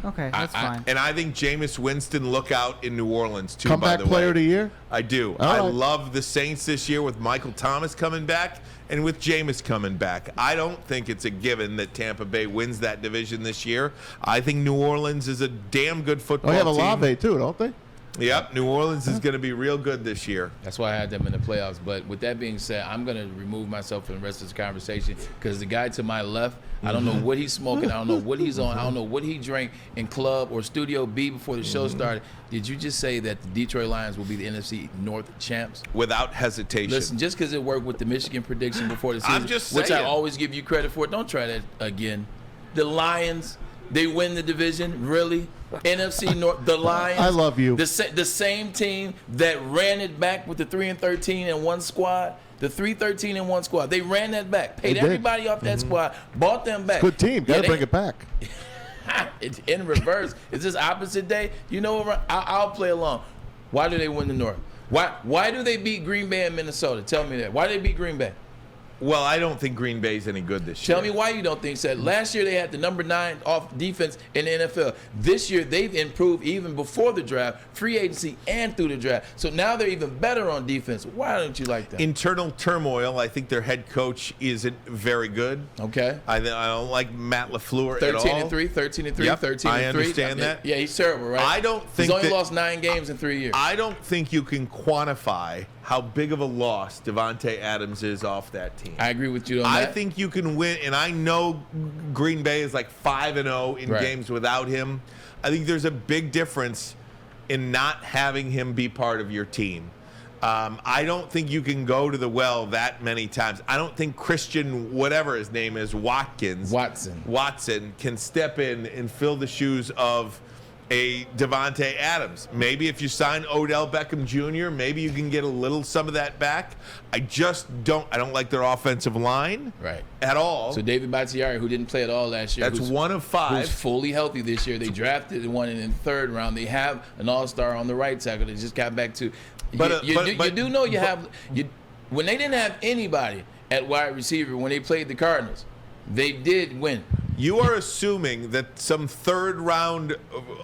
Okay, that's fine. And I think Jameis Winston look out in New Orleans too. Comeback by the player way. of the year? I do. All I right. love the Saints this year with Michael Thomas coming back and with Jameis coming back. I don't think it's a given that Tampa Bay wins that division this year. I think New Orleans is a damn good football Oh, they have team. Olave too, don't they? Yep, New Orleans is going to be real good this year. That's why I had them in the playoffs. But with that being said, I'm going to remove myself from the rest of this conversation because the guy to my left, I don't know what he's smoking. I don't know what he's on. I don't know what he drank in Club or Studio B before the show started. Did you just say that the Detroit Lions will be the NFC North champs? Without hesitation. Listen, just because it worked with the Michigan prediction before the season, I'm just which I saying. always give you credit for, don't try that again. The Lions, they win the division, really? NFC North, the Lions. I love you. The same team that ran it back with the 3-13 and 1 squad. The 3-13 and 1 squad. They ran that back, paid They did. everybody off that squad, bought them back. Good team. Got to bring it back. It's in reverse. Is this opposite day? You know what? I'll play along. Why do they win the North? Why do they beat Green Bay and Minnesota? Tell me that. Why do they beat Green Bay? Well, I don't think Green Bay's any good this year. Tell me why you don't think so. Last year they had the number 9 off defense in the NFL. This year they've improved even before the draft, free agency, and through the draft. So now they're even better on defense. Why don't you like that? Internal turmoil. I think their head coach isn't very good. Okay. I don't like Matt LaFleur at all. 13-3, 13-3, Yep, 13-3. I understand that. Yeah, he's terrible, right? I don't think he's only that- lost 9 games in 3 years. I don't think you can quantify how big of a loss Devontae Adams is off that team. I agree with you on I that. think you can win, and I know Green Bay is like 5-0 in Right. games without him. I think there's a big difference in not having him be part of your team. I don't think you can go to the well that many times. I don't think Christian, whatever his name is, Watson can step in and fill the shoes of a Devontae Adams. Maybe if you sign Odell Beckham Jr., maybe you can get a little some of that back. I don't like their offensive line Right. at all. So David Bakhtiari, who didn't play at all last year, That's who's 1 of 5. who's fully healthy this year. They drafted one in the 3rd round. They have an all-star on the right tackle. They just got back to. You do know you have when they didn't have anybody at wide receiver when they played the Cardinals, they did win. You are assuming that some 3rd-round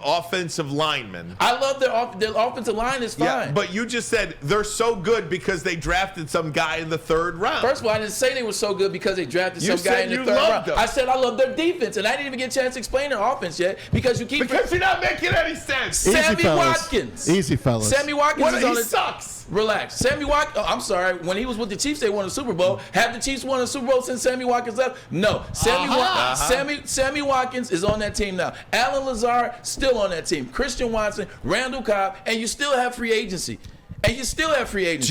offensive lineman. I love their offensive line is fine. Yeah, but you just said they're so good because they drafted some guy in the 3rd round. First of all, I didn't say they were so good because they drafted You some guy said in the you 3rd loved round. them. I said I love their defense, and I didn't even get a chance to explain their offense yet because you keep because you're not making any sense. Easy, Sammy fellas. Watkins. Easy, fellas. Sammy Watkins What, is on he the sucks. Relax. Sammy Watkins, I'm sorry, when he was with the Chiefs, they won a Super Bowl. Have the Chiefs won a Super Bowl since Sammy Watkins left? No. Sammy Watkins is on that team now. Alan Lazard, still on that team. Christian Watson, Randall Cobb, and you still have free agency. Do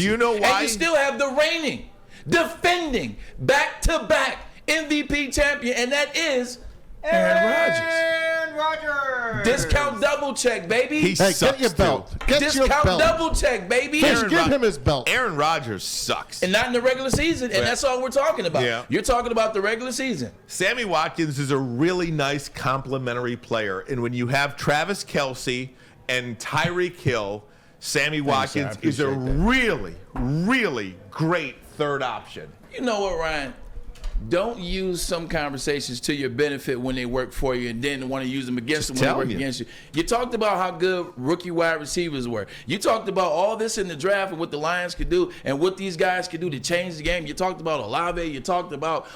you know why? And you still have the reigning, defending, back-to-back MVP champion, and that is Aaron Rodgers. Discount double check, baby. He sucks, get your belt. Get Discount your belt. double check, baby. Fish, give him his belt. Aaron Rodgers sucks. And not in the regular season, and that's all we're talking about. Yeah. You're talking about the regular season. Sammy Watkins is a really nice complementary player. And when you have Travis Kelce and Tyreek Hill, Sammy Watkins is a really, really great third option. You know what, Ryan? Don't use some conversations to your benefit when they work for you and then want to use them against them when they work against you. You talked about how good rookie wide receivers were. You talked about all this in the draft and what the Lions could do and what these guys could do to change the game. You talked about Olave. You talked about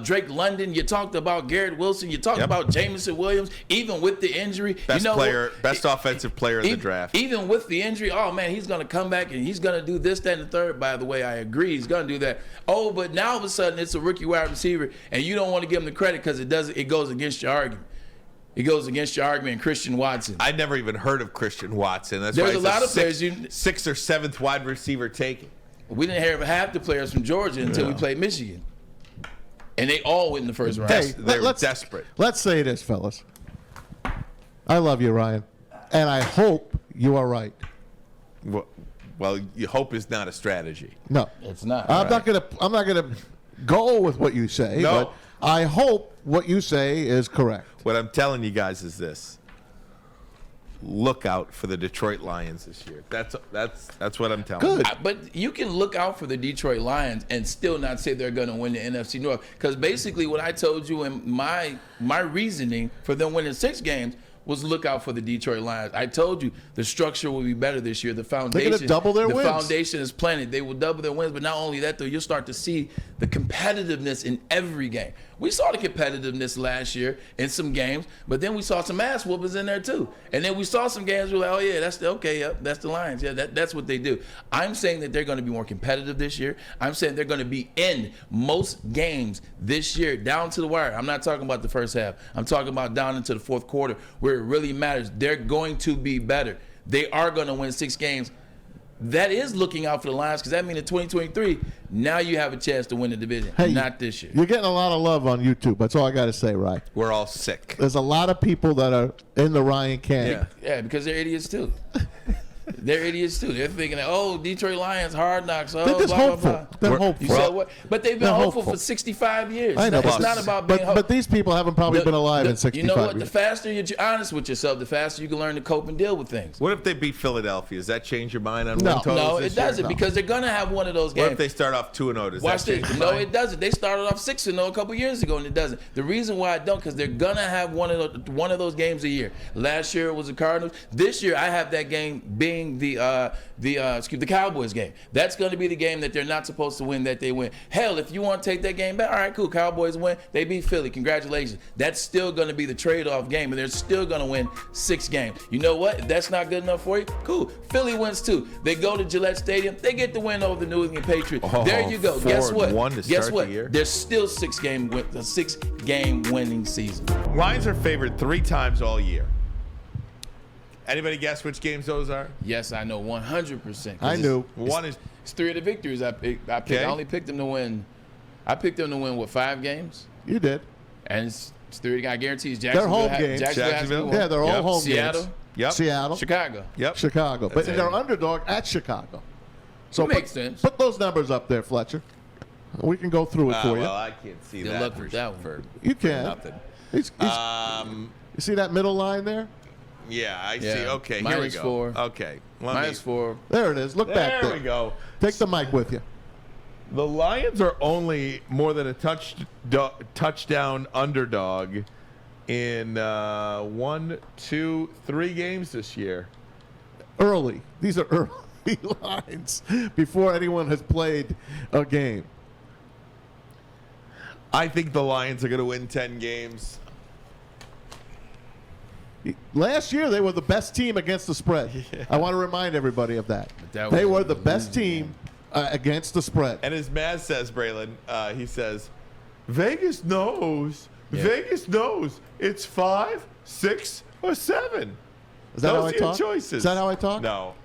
Drake London. You talked about Garrett Wilson. You talked about Jameson Williams, even with the injury. Best offensive player in the draft. Even with the injury, oh, man, he's going to come back and he's going to do this, that, and the third. By the way, I agree. He's going to do that. Oh, but now all of a sudden it's a rookie wide receiver, and you don't want to give him the credit because it goes against your argument. It goes against your argument, Christian Watson. I'd never even heard of Christian Watson. That's There's why a lot of players sixth or seventh wide receiver taken. We didn't have half the players from Georgia until we played Michigan, and they all went in the first round. Hey, They're desperate. Let's say this, fellas. I love you, Ryan, and I hope you are right. Well, hope is not a strategy. No, It's not. I'm not gonna go with what you say. No. But I hope what you say is correct. What I'm telling you guys is this: look out for the Detroit Lions this year. That's what I'm telling you. Good. But you can look out for the Detroit Lions and still not say they're going to win the NFC North. Because basically what I told you in my reasoning for them winning 6 games was look out for the Detroit Lions. I told you the structure will be better this year. The foundation, They're gonna double their wins. The foundation is planted. They will double their wins. But not only that, though, you'll start to see the competitiveness in every game. We saw the competitiveness last year in some games, but then we saw some ass whoopers in there too. And then we saw some games where, oh yeah, that's the Lions. Yeah, that's what they do. I'm saying that they're going to be more competitive this year. I'm saying they're going to be in most games this year down to the wire. I'm not talking about the first half. I'm talking about down into the fourth quarter where it really matters. They're going to be better. They are going to win 6 games. That is looking out for the Lions because that means in 2023, now you have a chance to win the division. Hey, not this year. You're getting a lot of love on YouTube. That's all I got to say, Ryan. We're all sick. There's a lot of people that are in the Ryan camp. Yeah, because they're idiots too. They're idiots too. They're thinking, oh, Detroit Lions, hard knocks. Oh, They're just blah, hopeful. blah, blah. They're hopeful. You said what? But they've been They're hopeful hopeful for 65 years. I know. It's not about being hopeful. But these people haven't probably been alive in 65 years. You know what? years. The faster you're honest with yourself, the faster you can learn to cope and deal with things. What if they beat Philadelphia? Does that change your mind on No. win totals No, this it doesn't year? because they're going to have one of those games. What if they start off 2-0? Does Watch that change this. your No, mind? it doesn't. They started off 6-0 a couple years ago, and it doesn't. The reason why I don't, because they're gonna have one of those games a year. Last year it was the Cardinals. This year I have that game being the Cowboys game. That's going to be the game that they're not supposed to win that they win. Hell, if you want to take that game back, all right, cool. Cowboys win. They beat Philly. Congratulations. That's still going to be the trade-off game, and they're still going to win 6 games. You know what? If that's not good enough for you, cool. Philly wins 2. They go to Gillette Stadium. They get the win over the New England Patriots. There you go. Guess what? 4-1 to Guess start what? the year. There's still a 6-game winning season. Lions are favored 3 times all year. Anybody guess which games those are? Yes, I know 100%. I knew. One is It's 3 of the victories I picked. Okay. I only picked them to win. I picked them to win, what, 5 games? You did. And it's 3. I guarantee it's They're Jacksonville. home games. Jacksonville has to Jacksonville. win. Yeah, they're all Yep. home Seattle. games. Yep. Seattle, Chicago. Yep. Chicago. But That's it. they're underdog at Chicago. So Makes sense. Put those numbers up there, Fletcher. We can go through it for you. Well, I can't see Good that luck for, with that one. for You can. nothing. You see that middle line there? Yeah, I see. Yeah. Okay, here we Minus go. 4. Okay. let me- -4. There it is. Look back there. There we go. Take the mic with you. The Lions are only more than a touchdown underdog in 1, 2, 3 games this year. Early. These are early lines before anyone has played a game. I think the Lions are going to win 10 games. Last year, they were the best team against the spread. I want to remind everybody of that. They were the best team against the spread. And as Maz says, Braylon, he says, Vegas knows. Yeah. Vegas knows. It's 5, 6, or 7. Is that Those how I are your talk? choices. Is that how I talk? No.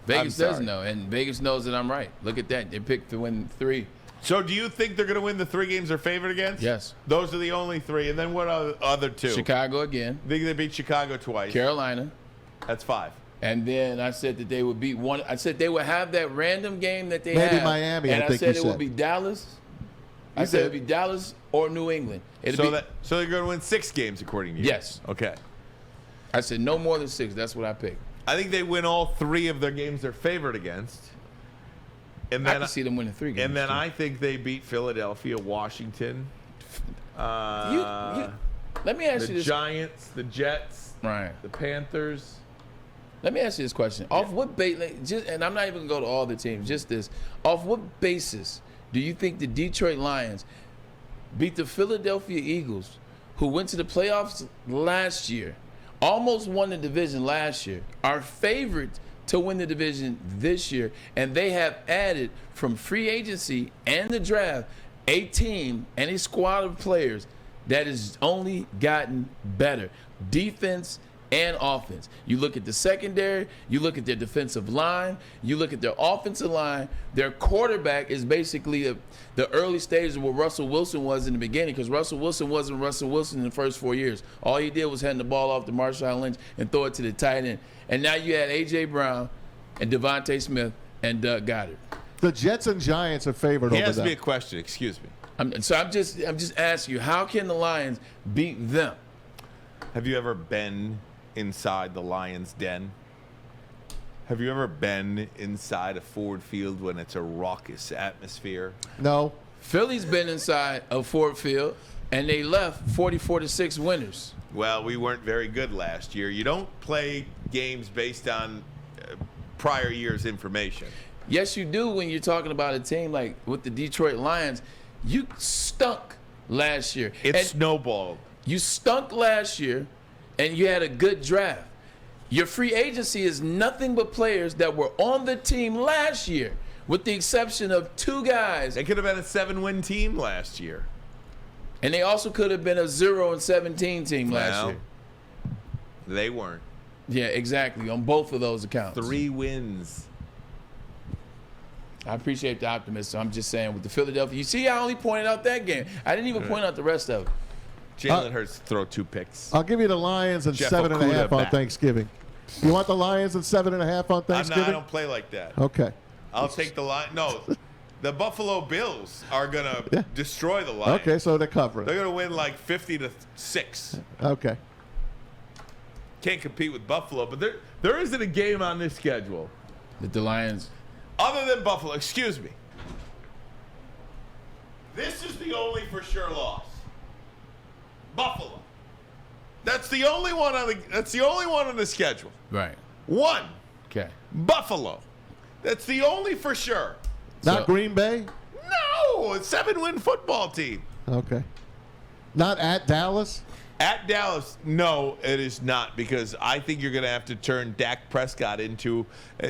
Vegas I'm does sorry. know, and Vegas knows that I'm right. Look at that. They picked to win 3. So do you think they're going to win the 3 games they're favored against? Yes. Those are the only 3. And then what are the other 2? Chicago again, Think they beat Chicago twice. Carolina, That's 5. and then I said that they would beat one. I said they would have that random game that they Maybe have. Miami, and I I think said you it would said. be Dallas. I You said it did. would be Dallas or New England. So they're going to win 6 games according to you? Yes. Okay. I said no more than 6. That's what I picked. I think they win all 3 of their games they're favored against. And I then can see them winning 3 games. And then too. I think they beat Philadelphia, Washington, Let me ask you the this. Giants, the Jets, Right. the Panthers. Let me ask you this question. Off what basis, and I'm not even going to go to all the teams, just this. Off what basis do you think the Detroit Lions beat the Philadelphia Eagles, who went to the playoffs last year, almost won the division last year, are favored to win the division this year, and they have added from free agency and the draft a team and a squad of players that has only gotten better, defense and offense. You look at the secondary, you look at their defensive line, you look at their offensive line. Their quarterback is basically the early stages of what Russell Wilson was in the beginning, because Russell Wilson wasn't Russell Wilson in the first 4 years. All he did was hand the ball off to Marshawn Lynch and throw it to the tight end. And now you had A.J. Brown and Devontae Smith and Doug Goddard. The Jets and Giants are favored He over asked me a them. question. Excuse me. I'm just asking you, how can the Lions beat them? Have you ever been inside the Lions' den? Have you ever been inside a Ford Field when it's a raucous atmosphere? No. Philly's been inside of Ford Field, and they left 44-6 winners. Well, we weren't very good last year. You don't play games based on prior year's information. Yes, you do when you're talking about a team like with the Detroit Lions. You stunk last year. It's And snowballed. you stunk last year, and you had a good draft. Your free agency is nothing but players that were on the team last year, with the exception of 2 guys. They could have been a 7-win team last year. And they also could have been a 0-17 team last Well, year. they weren't. Yeah, exactly, on both of those accounts. 3 wins. I appreciate the optimism. I'm just saying with the Philadelphia. You see, I only pointed out that game. I didn't even point out the rest of it. Jalen Hurts throw 2 picks. I'll give you the Lions and Jeff 7.5 Okuda on back. Thanksgiving. You want the Lions and 7.5 on I Thanksgiving? don't play like that. Okay. I'll take the line. No, the Buffalo Bills are gonna destroy the Lions. Okay, so they're covering. They're gonna win like 50-6. Okay. Can't compete with Buffalo, but there isn't a game on this schedule That the Lions. other than Buffalo. Excuse me. This is the only for sure loss. Buffalo. That's the only one on the. That's the only one on the schedule. Right. One. Okay. Buffalo. That's the only for sure. Not So- Green Bay? No, a 7-win football team. Okay. Not at Dallas? At Dallas, no, it is not, because I think you're going to have to turn Dak Prescott into.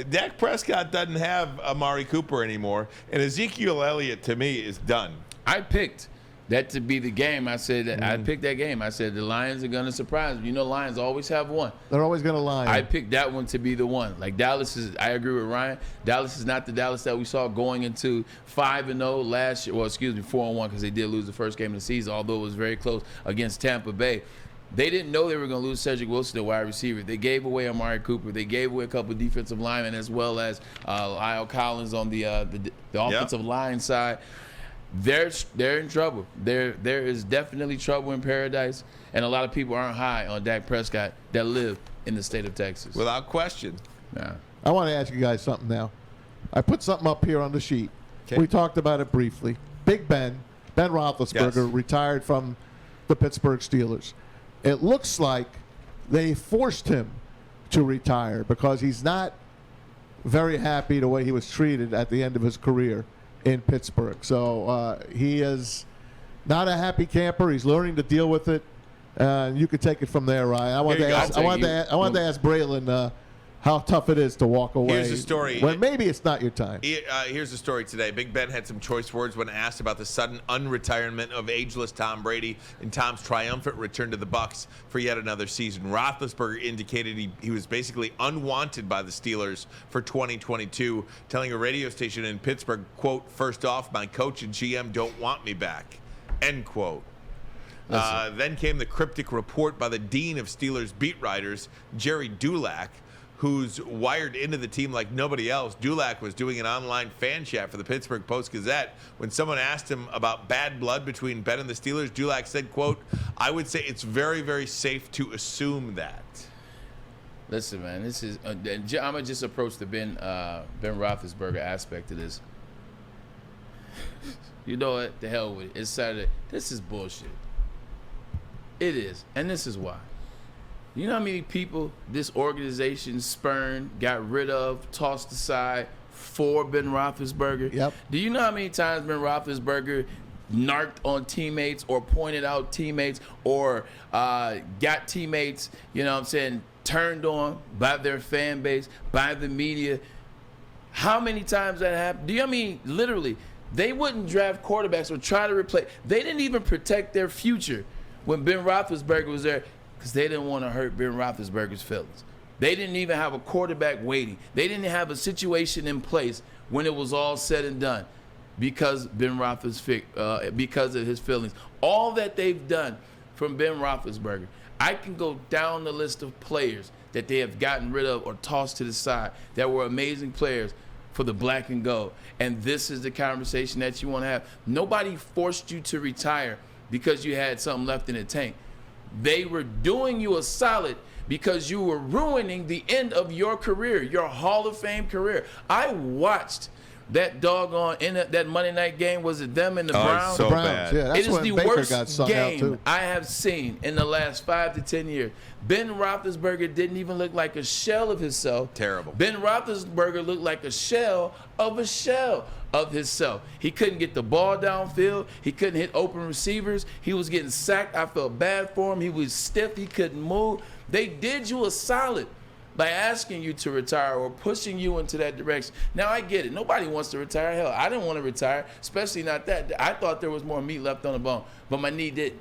Dak Prescott doesn't have Amari Cooper anymore, and Ezekiel Elliott to me is done. I picked that to be the game. I said that I picked that game. I said the Lions are going to surprise me. You know, Lions always have one. They're always going to lie. I picked that one to be the one. Like Dallas is, I agree with Ryan. Dallas is not the Dallas that we saw going into 5-0 last year. Well, excuse me, 4-1, because they did lose the first game of the season, although it was very close against Tampa Bay. They didn't know they were going to lose Cedric Wilson, the wide receiver. They gave away Amari Cooper. They gave away a couple of defensive linemen, as well as Lyle Collins on the offensive line side. They're in trouble. There is definitely trouble in paradise, and a lot of people aren't high on Dak Prescott that live in the state of Texas. Without question. Nah. I want to ask you guys something now. I put something up here on the sheet. Okay. We talked about it briefly. Big Ben Roethlisberger, Yes. retired from the Pittsburgh Steelers. It looks like they forced him to retire because he's not very happy the way he was treated at the end of his career in Pittsburgh. So he is not a happy camper. He's learning to deal with it. You could take it from there, Ryan. I wanted to ask Braylon how tough it is to walk away. Here's the story. When maybe it's not your time. Here's the story today. Big Ben had some choice words when asked about the sudden unretirement of ageless Tom Brady and Tom's triumphant return to the Bucs for yet another season. Roethlisberger indicated he was basically unwanted by the Steelers for 2022, telling a radio station in Pittsburgh, quote, "First off, my coach and GM don't want me back," end quote. Then came the cryptic report by the dean of Steelers beat writers, Jerry Dulac, who's wired into the team like nobody else. Dulac was doing an online fan chat for the Pittsburgh Post-Gazette. When someone asked him about bad blood between Ben and the Steelers, Dulac said, quote, "I would say it's very, very safe to assume that." Listen, man, this is I'm gonna just approach the Ben Roethlisberger aspect of this. You know what? The hell with it. It's Saturday. This is bullshit. It is, and this is why. You know how many people this organization spurned, got rid of, tossed aside for Ben Roethlisberger? Yep. Do you know how many times Ben Roethlisberger narked on teammates or pointed out teammates or got teammates, you know what I'm saying, turned on by their fan base, by the media? How many times that happened? Do you know what I mean? Literally, they wouldn't draft quarterbacks or try to replace. They didn't even protect their future when Ben Roethlisberger was there, because they didn't want to hurt Ben Roethlisberger's feelings. They didn't even have a quarterback waiting. They didn't have a situation in place when it was all said and done because because of his feelings. All that they've done from Ben Roethlisberger, I can go down the list of players that they have gotten rid of or tossed to the side that were amazing players for the black and gold. And this is the conversation that you want to have. Nobody forced you to retire because you had something left in the tank. They were doing you a solid because you were ruining the end of your career, your Hall of Fame career. I watched that doggone in that Monday night game. Was it them and the Browns? So The Browns, bad. yeah, that's It is when the Baker worst got sung out game too. I have seen in the last 5 to 10 years. Ben Roethlisberger didn't even look like a shell of himself. Terrible. Ben Roethlisberger looked like a shell of himself. He couldn't get the ball downfield. He couldn't hit open receivers. He was getting sacked. I felt bad for him. He was stiff. He couldn't move. They did you a solid by asking you to retire or pushing you into that direction. Now, I get it. Nobody wants to retire. Hell, I didn't want to retire, especially not that. I thought there was more meat left on the bone, but my knee didn't.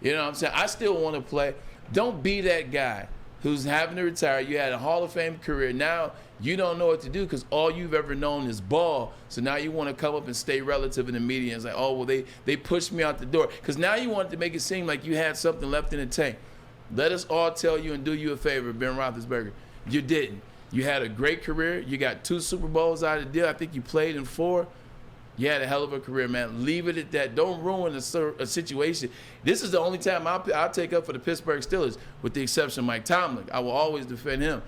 You know what I'm saying? I still want to play. Don't be that guy who's having to retire. You had a Hall of Fame career. Now you don't know what to do because all you've ever known is ball. So now you want to come up and stay relative in the media and say, oh, well, they pushed me out the door. Because now you want to make it seem like you had something left in the tank. Let us all tell you and do you a favor, Ben Roethlisberger. You didn't. You had a great career. You got 2 Super Bowls out of the deal. I think you played in 4. You had a hell of a career, man. Leave it at that. Don't ruin a situation. This is the only time I'll take up for the Pittsburgh Steelers, with the exception of Mike Tomlin. I will always defend him.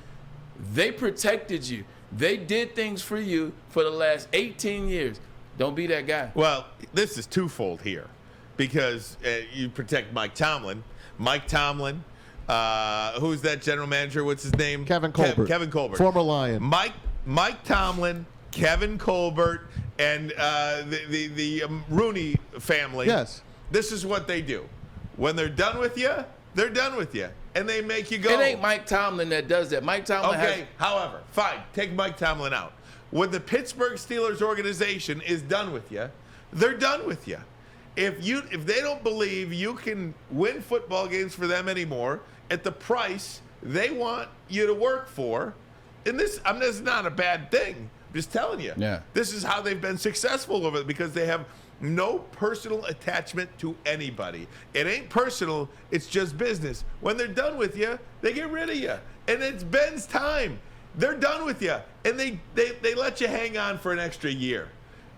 They protected you. They did things for you for the last 18 years. Don't be that guy. Well, this is twofold here because you protect Mike Tomlin. Mike Tomlin, who's that general manager? What's his name? Kevin Colbert. Kevin Colbert. Former Lion. Mike Tomlin, Kevin Colbert, and the Rooney family. Yes. This is what they do. When they're done with you, they're done with you. And they make you go. It ain't Mike Tomlin that does that. Mike Tomlin Okay, however, fine. Take Mike Tomlin out. When the Pittsburgh Steelers organization is done with you, they're done with you. If they don't believe you can win football games for them anymore at the price they want you to work for, and this is not a bad thing. I'm just telling you. Yeah. This is how they've been successful over it because they have no personal attachment to anybody. It ain't personal, it's just business. When they're done with you, they get rid of you. And it's Ben's time. They're done with you. And they let you hang on for an extra year.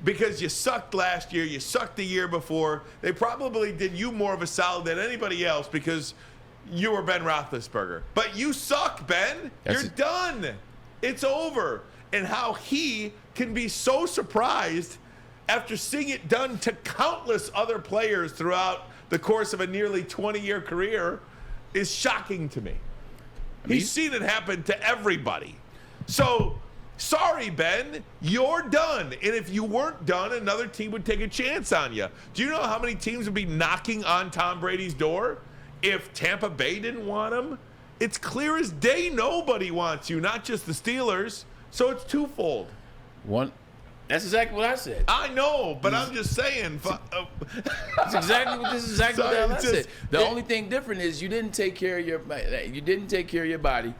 Because you sucked last year, you sucked the year before. They probably did you more of a solid than anybody else because you were Ben Roethlisberger. But you suck, Ben. You're done. It's over. And how he can be so surprised after seeing it done to countless other players throughout the course of a nearly 20-year career is shocking to me. He's seen it happen to everybody. So, sorry, Ben, you're done. And if you weren't done, another team would take a chance on you. Do you know how many teams would be knocking on Tom Brady's door? If Tampa Bay didn't want him, it's clear as day nobody wants you, not just the Steelers. So it's twofold. That's exactly what I said. I know, but I'm just saying. That's exactly what what I said. The only thing different is you didn't take care of your body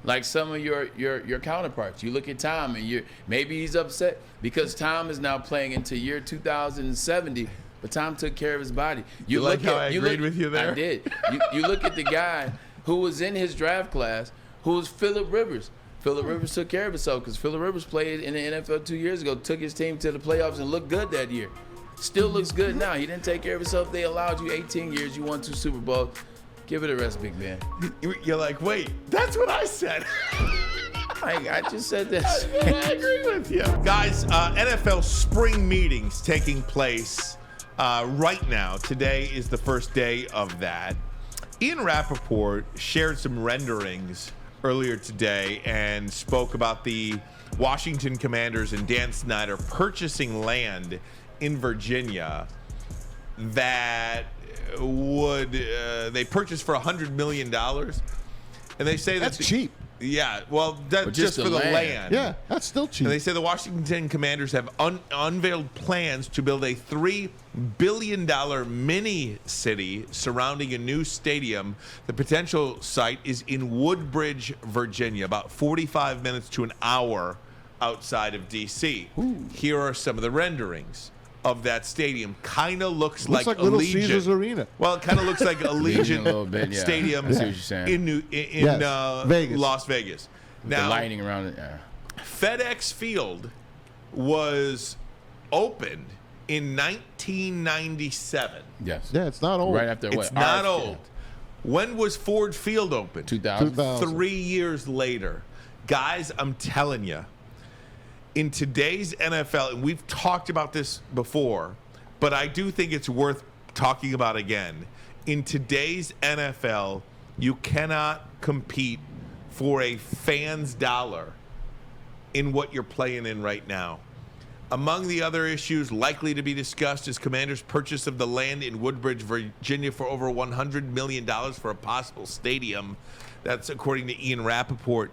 like some of your counterparts. You look at Tom, and maybe he's upset because Tom is now playing into year 2070. But Tom took care of his body. You like how I agreed with you there? I did. You look at the guy who was in his draft class, who was Phillip Rivers. Phillip Rivers took care of himself because Phillip Rivers played in the NFL 2 years ago, took his team to the playoffs and looked good that year. Still looks good now. He didn't take care of himself. They allowed you 18 years. You won 2 Super Bowls. Give it a rest, big man. You're like, wait, that's what I said. I just said this. I agree with you. Guys, NFL spring meetings taking place right now. Today is the first day of that. Ian Rappaport shared some renderings earlier today and spoke about the Washington Commanders and Dan Snyder purchasing land in Virginia that would they purchased for $100 million, and they say that's cheap. Yeah, well, that's just for the land. Yeah, that's still cheap. And they say the Washington Commanders have unveiled plans to build a $3 billion mini city surrounding a new stadium. The potential site is in Woodbridge, Virginia, about 45 minutes to an hour outside of D.C. Here are some of the renderings of that stadium. Kind of looks like Little Allegiant. Caesars Arena. Well, it kind of looks like Allegiant a little bit, yeah. Stadium I see what you're saying. in Vegas. Las Vegas. Now, the lighting around it. Yeah. FedEx Field was opened in 1997. Yes. Yeah, it's not old. Right after what? It's not Our old. field. When was Ford Field opened? 2000. 3 years later. Guys, I'm telling you, in today's NFL, and we've talked about this before, but I do think it's worth talking about again. In today's NFL, you cannot compete for a fan's dollar in what you're playing in right now. Among the other issues likely to be discussed is Commanders' purchase of the land in Woodbridge, Virginia for over $100 million for a possible stadium. That's according to Ian Rappaport.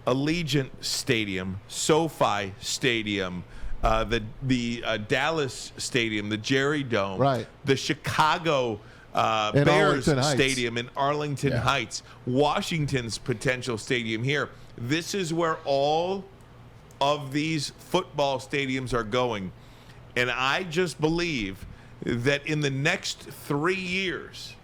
Allegiant Stadium, SoFi Stadium, the Dallas Stadium, the Jerry Dome, right. The Chicago Bears Stadium in Arlington Yeah. Heights, Washington's potential stadium here. This is where all of these football stadiums are going. And I just believe that in the next 3 years,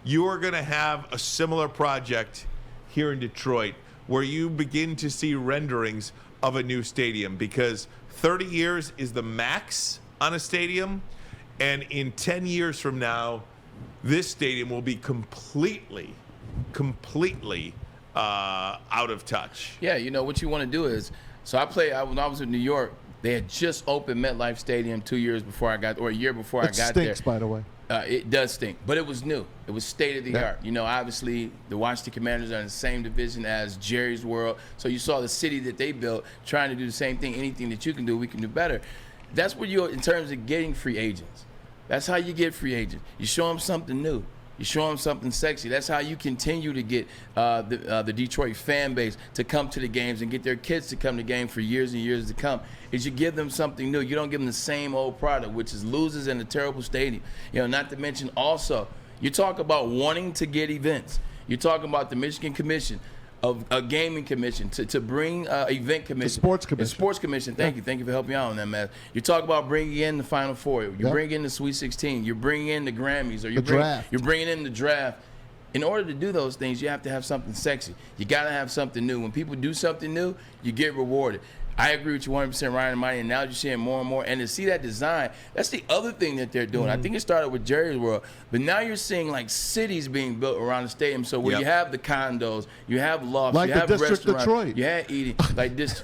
you are going to have a similar project here in Detroit where you begin to see renderings of a new stadium, because 30 years is the max on a stadium, and in 10 years from now, this stadium will be completely out of touch. Yeah, you know what you want to do is, when I was in New York, they had just opened MetLife Stadium 2 years before I got, or a year before I got there. It stinks, by the way. It does stink, but it was new. It was state of the art. You know, obviously the Washington Commanders are in the same division as Jerry's World. So you saw the city that they built trying to do the same thing. Anything that you can do, we can do better. That's what in terms of getting free agents. That's how you get free agents. You show them something new. You show them something sexy. That's how you continue to get the Detroit fan base to come to the games and get their kids to come to games for years and years to come. Is you give them something new. You don't give them the same old product, which is losers in a terrible stadium. You know, not to mention also, you talk about wanting to get events. You're talking about the Michigan Commission of a gaming commission to bring event commission. The sports commission. The sports commission. Thank you for helping me out on that, man. You talk about bringing in the Final Four. You bring in the Sweet 16. You're bringing in the Grammys, or you're bringing in the draft. In order to do those things, you have to have something sexy. You got to have something new. When people do something new, you get rewarded. I agree with you 100%, Ryan and Marty, and now you're seeing more and more. And to see that design, that's the other thing that they're doing. I think it started with Jerry's World, but now you're seeing like cities being built around the stadium. So where you have the condos, you have lofts, like you have the District restaurants, Detroit. you have eating. Like this,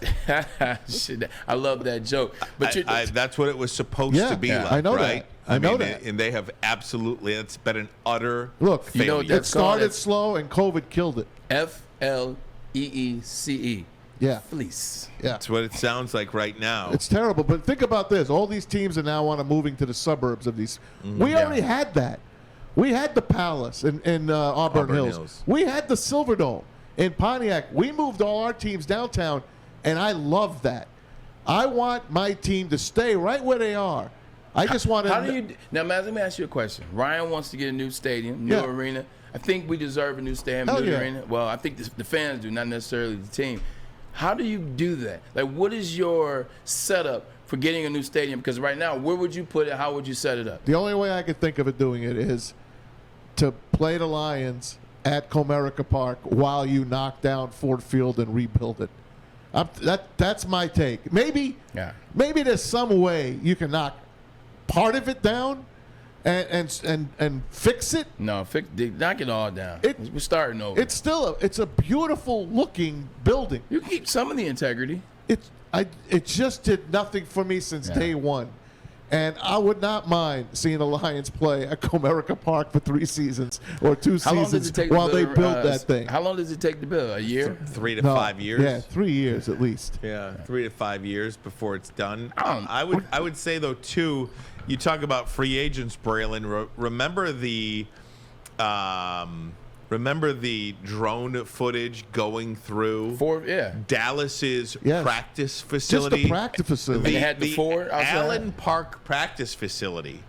shit, I love that joke. But that's what it was supposed to be like, I know right? that. I know that. And they have absolutely, it's been an utter Look, failure. You know what it started slow and COVID killed it. FLEECE. Yeah. Fleece. Yeah. That's what it sounds like right now. It's terrible, but think about this. All these teams are now moving to the suburbs of these. We already had that. We had the Palace in Auburn Hills. We had the Silverdome in Pontiac. We moved all our teams downtown, and I love that. I want my team to stay right where they are. I just want to. How do you now, Matt? Let me ask you a question. Ryan wants to get a new stadium, new arena. I think we deserve a new stadium, new arena. Well, I think the fans do, not necessarily the team. How do you do that? Like, what is your setup for getting a new stadium? Because right now, where would you put it? How would you set it up? The only way I could think of it doing it is to play the Lions at Comerica Park while you knock down Ford Field and rebuild it. That's my take. Maybe there's some way you can knock part of it down and fix it. No, knock it all down. We're starting over. It's still it's a beautiful looking building. You keep some of the integrity. It just did nothing for me since day one. And I would not mind seeing the Lions play at Comerica Park for 3 seasons or 2 seasons while they build that thing. How long does it take to build? A year? 3 to 5 years. Yeah, 3 years at least. Yeah, 3 to 5 years before it's done. I would say though too. You talk about free agents, Braylon. Remember the drone footage going through Dallas's practice facility? Just the practice facility. They had the Allen Park practice facility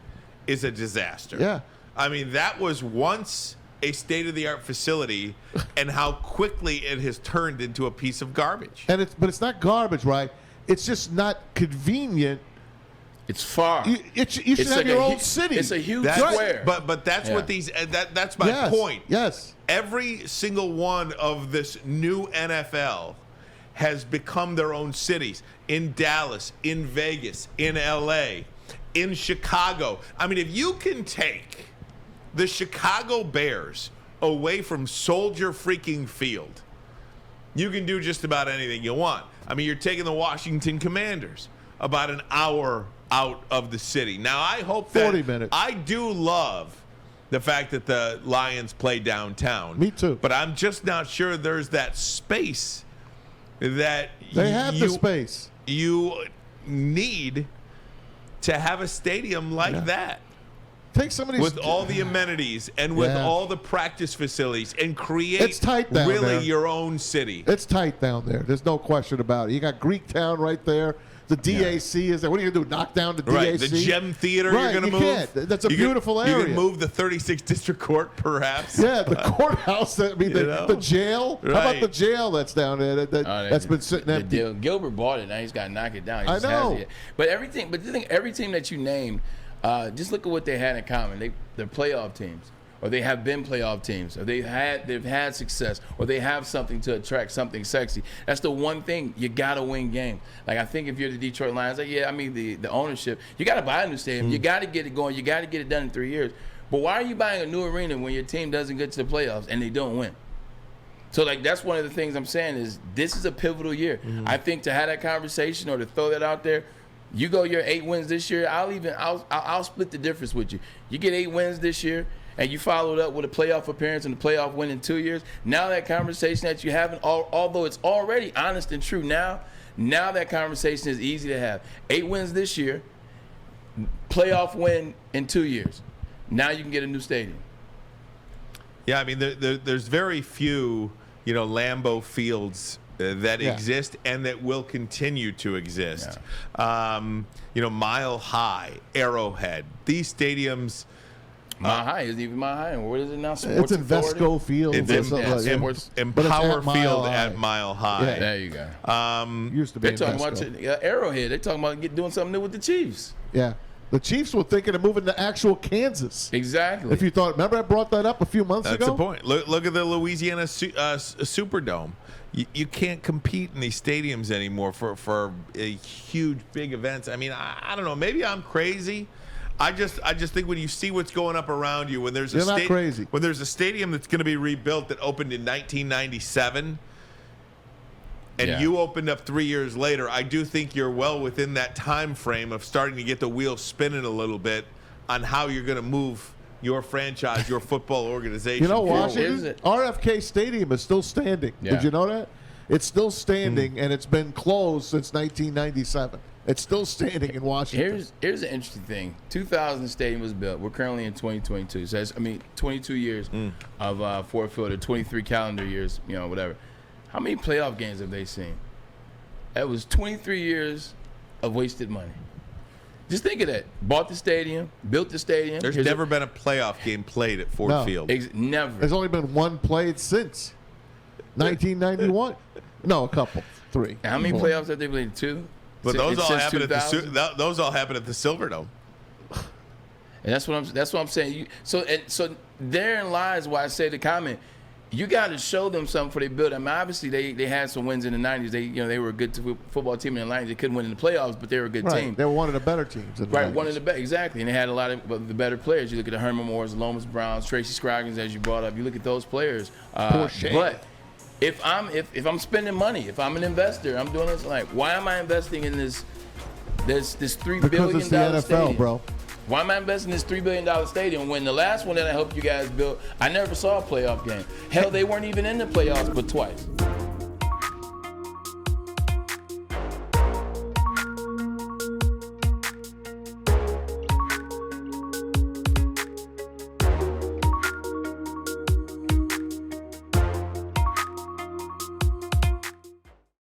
is a disaster. Yeah. I mean, that was once a state-of-the-art facility, and how quickly it has turned into a piece of garbage. But it's not garbage, right? It's just not convenient. It's far. You should have your own city. It's a huge square. But that's what these. That's my point. Yes. Every single one of this new NFL has become their own cities. In Dallas, in Vegas, in LA, in Chicago. I mean, if you can take the Chicago Bears away from Soldier freaking Field, you can do just about anything you want. I mean, you're taking the Washington Commanders about an hour out of the city. Now, I hope that 40 minutes. I do love the fact that the Lions play downtown. Me too. But I'm just not sure there's that space that they have the space. You need to have a stadium like that. Take some of these with all the amenities and with all the practice facilities and create it's tight down really there. Your own city. It's tight down there. There's no question about it. You got Greektown right there. The DAC is there. What are you going to do, knock down the DAC? Right, the Gem Theater you're going to move? Can't. That's a beautiful area. You can move the 36th District Court, perhaps. Yeah, the courthouse. The jail. Right. How about the jail that's down there that's been sitting empty? Gilbert bought it. Now he's got to knock it down. He I know. But the thing, every team that you named, just look at what they had in common. They're playoff teams, or they have been playoff teams, or they've had success, or they have something to attract something sexy. That's the one thing. You gotta win games. Like, I think if you're the Detroit Lions, the ownership, you gotta buy a new stadium. You gotta get it going. You gotta get it done in 3 years. But why are you buying a new arena when your team doesn't get to the playoffs and they don't win? So, that's one of the things I'm saying is this is a pivotal year. I think to have that conversation or to throw that out there, you go your 8 wins this year, I'll split the difference with you. You get 8 wins this year, and you followed up with a playoff appearance and a playoff win in 2 years. Now that conversation that you haven't, although it's already honest and true now that conversation is easy to have. 8 wins this year, playoff win in 2 years. Now you can get a new stadium. Yeah, I mean, there's very few, Lambeau Fields that exist and that will continue to exist. Yeah. Mile High, Arrowhead, these stadiums. Mile High isn't even Mile High. What is it now? It's in Vesco Field. It's in Power Field at Mile High. Yeah. There you go. Used to be. They're talking about Arrowhead. They're talking about doing something new with the Chiefs. Yeah. The Chiefs were thinking of moving to actual Kansas. Exactly. If you thought, remember I brought that up a few months ago? That's the point. Look at the Louisiana Superdome. You can't compete in these stadiums anymore for a huge, big events. I mean, I don't know. Maybe I'm crazy. I just think when you see what's going up around you, when there's when there's a stadium that's going to be rebuilt that opened in 1997, and you opened up 3 years later, I do think you're well within that time frame of starting to get the wheels spinning a little bit on how you're going to move your franchise, your football organization. Washington, RFK Stadium is still standing. Yeah. Did you know that? It's still standing, and it's been closed since 1997. It's still standing in Washington. Here's an interesting thing. 2000 stadium was built. We're currently in 2022. So 22 years of Ford Field, or 23 calendar years, whatever. How many playoff games have they seen? That was 23 years of wasted money. Just think of that. Bought the stadium, built the stadium. There's never been a playoff game played at Ford No. Field. Never. There's only been one played since 1991. No, a couple. 3. And how many playoffs have they played? 2? But those all Since happen at 2000? those all happen at the Silverdome. And that's what I'm saying. So therein lies why I say the comment. You got to show them something before they build. I mean, obviously they had some wins in the '90s. They were a good football team in the '90s. They couldn't win in the playoffs, but they were a good team. They were one of the better teams. In the Right, 90s. one of the best, exactly. And they had a lot of the better players. You look at the Herman Moores, Lomas Browns, Tracy Scroggins, as you brought up. You look at those players. Poor Shane. But if I'm spending money, if I'm an investor, I'm doing this like, why am I investing in this $3 Because billion it's the NFL, stadium? bro. Why am I investing in this $3 billion stadium when the last one that I helped you guys build, I never saw a playoff game? Hell, they weren't even in the playoffs but twice.